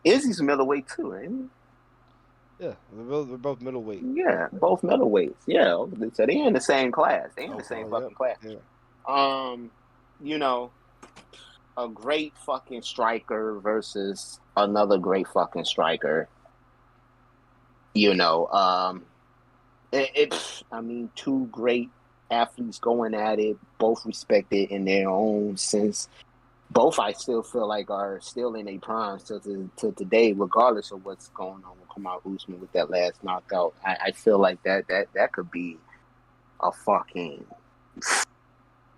Izzy's middleweight too, ain't Yeah, they're both middleweight. he? Yeah, both middleweights. Yeah. So they in the same class. They in the same fucking class. Yeah. You know, a great fucking striker versus another great fucking striker. You know, I mean, two great athletes going at it, both respected in their own sense. Both, I still feel like, are still in their primes to today, regardless of what's going on with Kamaru Usman with that last knockout. I feel like that could be a fucking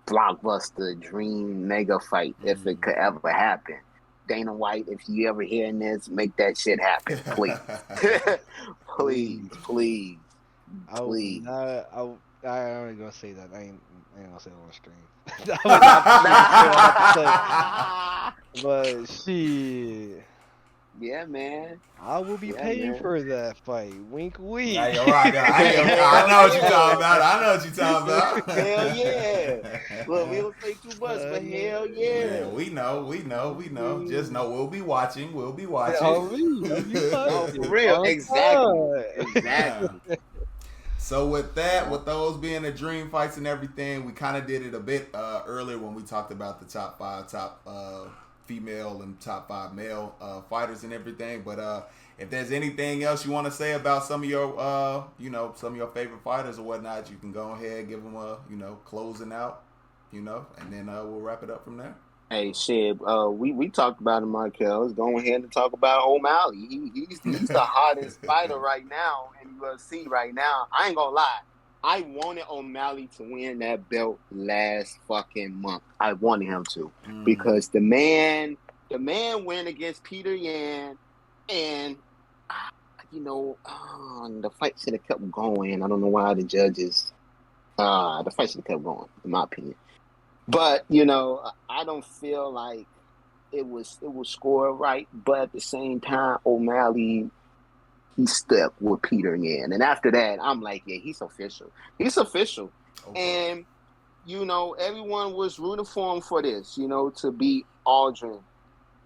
blockbuster dream mega fight if it could ever happen. Dana White, if you ever hearing this, make that shit happen, please. please. I ain't gonna say that. I ain't gonna say it on the stream. But shit. Yeah, man. I will be paying for that fight. Wink, wink. Yeah, you're right. I know what you're talking about. I know what you're talking about. Hell yeah. Look, we don't say too much, but hell yeah. Man, we know. Just know we'll be watching. Oh, for real. Exactly. So with those being the dream fights and everything, we kind of did it a bit earlier when we talked about the top 5 female and top 5 male fighters and everything. But if there's anything else you want to say about some of your some of your favorite fighters or whatnot, you can go ahead and give them a closing out, and then we'll wrap it up from there. Hey, shit. We talked about him, Markel. Let's go ahead and talk about O'Malley. He's the hottest fighter right now in UFC right now. I ain't gonna lie. I wanted O'Malley to win that belt last fucking month. I wanted him to because the man went against Peter Yan, and the fight should have kept going. I don't know why the judges. The fight should have kept going, in my opinion. But I don't feel like it was scored right. But at the same time, O'Malley, he stepped with Peter Yan, and after that, I'm like, yeah, he's official. Okay. And everyone was rooting for him for this, to beat Aldrin.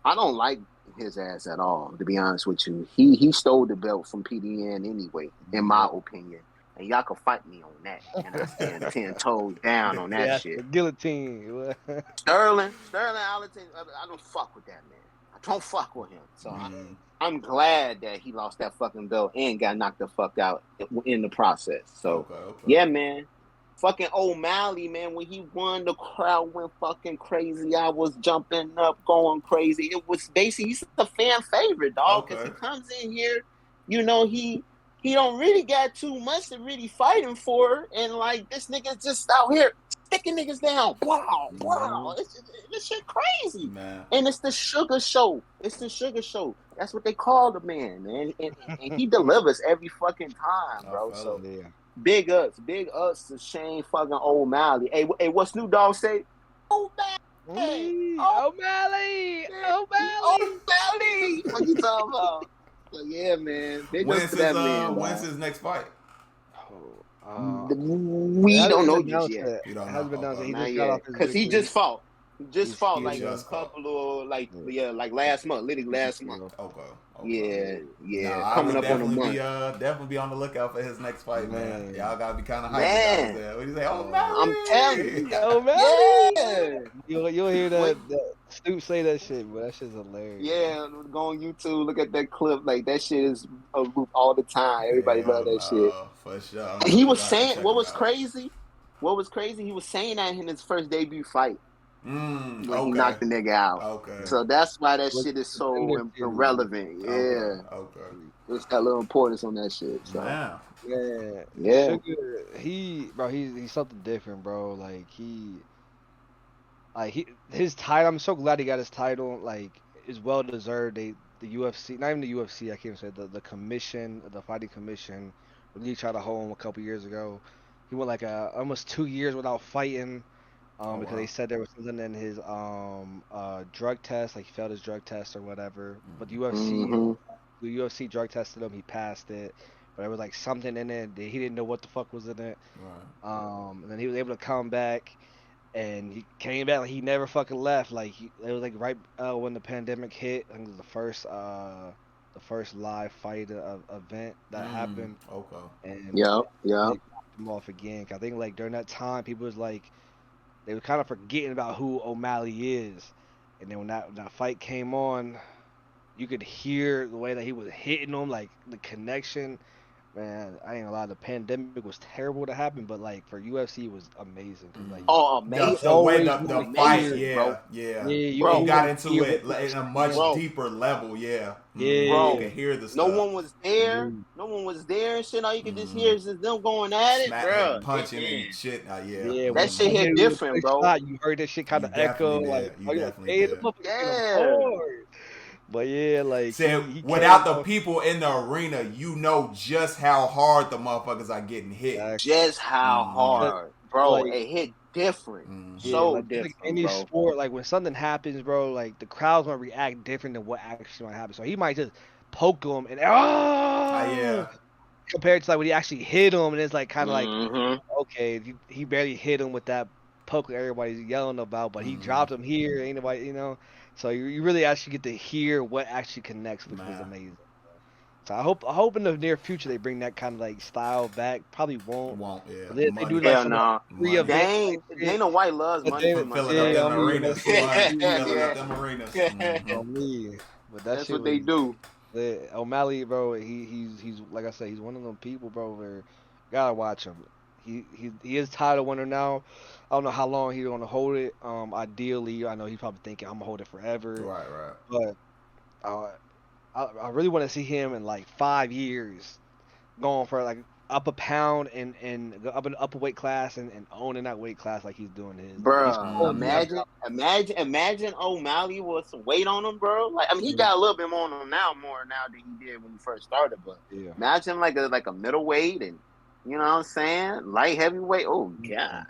I don't like his ass at all, to be honest with you. He stole the belt from Peter Yan anyway, in my opinion. And y'all can fight me on that. And I stand 10 toes down on that shit. The guillotine. Sterling Allerton, I don't fuck with that man. I don't fuck with him. So I'm glad that he lost that fucking belt and got knocked the fuck out in the process. So, yeah, man. Fucking O'Malley, man, when he won, the crowd went fucking crazy. I was jumping up, going crazy. It was basically, he's the fan favorite, dog. Because he comes in here, he don't really got too much to really fight him for. And, like, this nigga's just out here sticking niggas down. Wow. This shit crazy. Man. And it's the sugar show. That's what they call the man. And he delivers every fucking time, bro. So, big ups to Shane fucking O'Malley. Hey, what Snoop Dogg say? O'Malley. What you talking about? So, yeah, man. When's his next fight? We don't know just yet. It hasn't been announced. Because he just fought. Like a couple of like last month, literally last month. Okay. Yeah. Coming up on a month. Definitely be on the lookout for his next fight, man. Y'all gotta be kind of hyped there. What do you say? I'm telling you. You'll hear that Snoop say that shit, but that shit's hilarious. Yeah, go on YouTube, look at that clip. Like that shit is a loop all the time. Everybody love that shit. For sure. He was saying what was crazy. He was saying that in his first debut fight. When he knocked the nigga out. Okay. So that's why that shit is so irrelevant. Yeah. Okay. It's got a little importance on that shit. So. Yeah. Sugar, he's something different, bro. His title. I'm so glad he got his title. Like, is well deserved. The UFC, not even the UFC. I can't say the commission, the fighting commission, really tried to hold him a couple years ago. He went like almost 2 years without fighting. Because they said there was something in his drug test, like he failed his drug test or whatever. But the UFC drug tested him, he passed it. But there was like something in it that he didn't know what the fuck was in it. Right. And then he was able to come back and he came back like he never fucking left. Like it was like right when the pandemic hit. I think it was the first live fight event that happened, Okay. and Yeah. they knocked him off again. 'Cause I think like during that time, people was like they were kind of forgetting about who O'Malley is, and then when that fight came on, you could hear the way that he was hitting him, like the connection. Man, I ain't gonna lie, the pandemic was terrible to happen, but like for UFC, it was amazing. 'Cause, like, Oh, The, amazing. the way always the wanna fight, hear, yeah. you Bro. He got wanna into hear it what in a they're much saying. deeper level, yeah. Yeah. You can hear the No stuff. one was there. Mhm. No one was there and shit. All you could just hear is just them going at it, Smack bro. and punching and shit. Yeah. Yeah, That when shit Sunday hit was the different, first bro. shot, you heard that shit kind You of echo, definitely like, did. You oh, you're like, definitely hey, the did. motherfucker getting Yeah. hard. But yeah, like Said he without came the out. people in the arena, you know just how hard the motherfuckers are getting hit. Exactly. Just how hard, bro. Like, It hit different. yeah, So like just like different, any bro. sport, like when something happens, bro, like the crowd's gonna react different than what actually might happen. So he might just poke him and Yeah. compared to like when he actually hit him, and it's like kind of like Mm-hmm. okay, he barely hit him with that poke that everybody's yelling about, but he dropped him here, ain't nobody, So you really actually get to hear what actually connects, which was Man. amazing. So I hope in the near future they bring that kind of like style back. Probably won't. Yeah. But they Money. do like Hell some no. free event. Dana White loves But money they, for money, Filling up bro. them I mean, arenas. that's Filling up them arenas. on me. But that That's shit what they was do. O'Malley, bro. He's like I said, he's one of them people, bro. Where gotta watch him. He is title winner now. I don't know how long he's gonna hold it. Ideally, I know he's probably thinking I'm gonna hold it forever. Right. But I really want to see him in like 5 years going for like up a pound and go up a weight class and owning that weight class like he's doing his. Bro, He's imagine O'Malley with some weight on him, bro. Like, I mean, he got a little bit more on him more now than he did when he first started. But imagine like a middleweight and you know what I'm saying, light heavyweight. Oh god,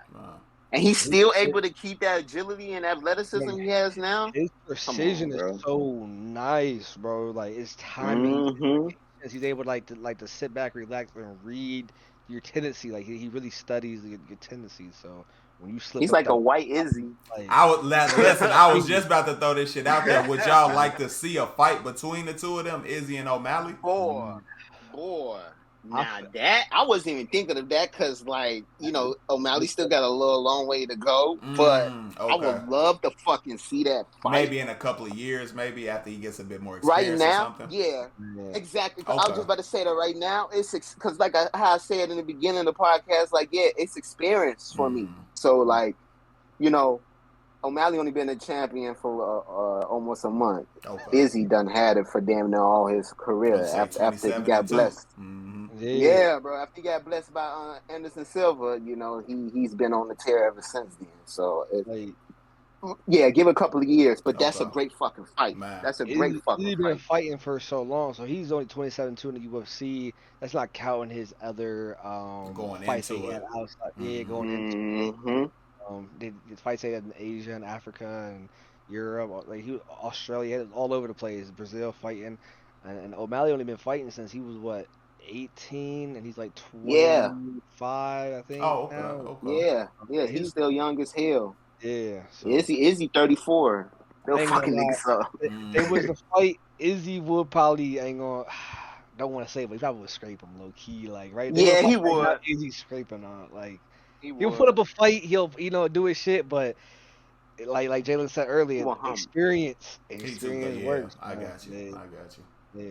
and he's still able to keep that agility and athleticism he has now. His precision is so nice, bro. Like his timing, he's able to sit back, relax, and read your tendency. Like he really studies your tendencies. So when you slip, he's up like that, a white Izzy. Like, listen. I was just about to throw this shit out there. Would y'all like to see a fight between the two of them, Izzy and O'Malley? Boy. Now that I wasn't even thinking of that because, like, O'Malley still got a long way to go. But I would love to fucking see that fight. Maybe in a couple of years, maybe after he gets a bit more right experience now, or something. yeah, exactly. I was just about to say that right now. It's because, like how I said in the beginning of the podcast, like, yeah, it's experience for me. So, like, O'Malley only been a champion for almost a month. Izzy done had it for damn near all his career after he got blessed. Yeah, bro. After he got blessed by Anderson Silva, he's been on the tear ever since then. So, give a couple of years, but that's a great fucking fight. Man. That's a great fucking fight. He's been fighting for so long, so he's only 27-2 in the UFC. That's not counting his other fights he had outside. Yeah, going into the fights he had in Asia and Africa and Europe, like Australia, all over the place. Brazil fighting, and O'Malley only been fighting since he was 18, and he's like 25, I think. Oh, okay. Yeah. He's still young as hell. Yeah. So. Izzy 34. They'll fucking niggas so. It was the fight. Izzy would probably don't want to say, but he probably would scrape him low key, like right. Yeah, he would. Izzy scraping on like. He'll put up a fight. He'll do his shit, but like Jalen said earlier, experience works. I got you. Yeah.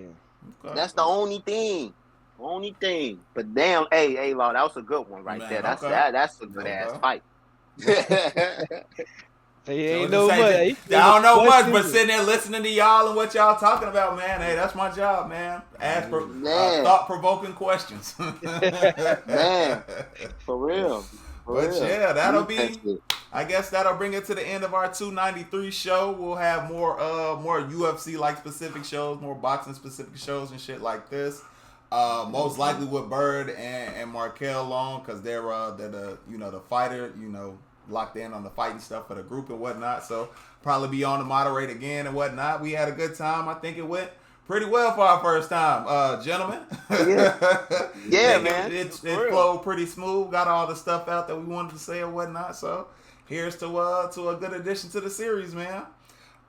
Okay. That's the only thing. But damn, hey, Law, that was a good one right there. That's a good ass fight. Ain't no much. I don't know much, but sitting there listening to y'all and what y'all talking about, man. Hey, that's my job, man. Ask thought-provoking questions. Man, for real. Yeah, that'll be. I guess that'll bring it to the end of our 293 show. We'll have more UFC like specific shows, more boxing specific shows and shit like this. Most likely with Bird and Markel Long, because they're the fighter, locked in on the fighting stuff for the group and whatnot. So probably be on to moderate again and whatnot. We had a good time. I think it went pretty well for our first time, gentlemen. Yeah, man. It flowed pretty smooth. Got all the stuff out that we wanted to say and whatnot. So here's to a good addition to the series, man.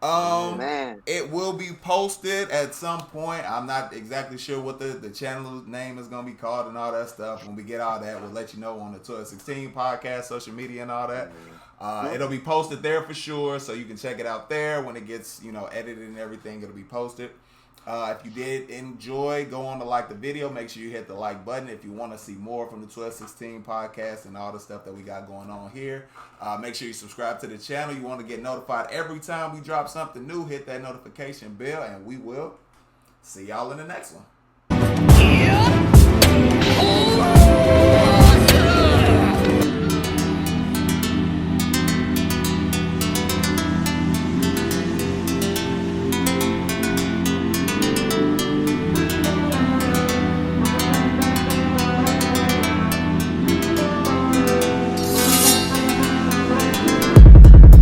Man. It will be posted at some point. I'm not exactly sure what the channel name is gonna be called and all that stuff. When we get all that, we'll let you know on the 1216 podcast, social media, and all that. It'll be posted there for sure, so you can check it out there. When it gets edited and everything, it'll be posted. If you did enjoy, go on to like the video. Make sure you hit the like button. If you want to see more from the 1216 podcast and all the stuff that we got going on here, make sure you subscribe to the channel. You want to get notified every time we drop something new, hit that notification bell, and we will see y'all in the next one.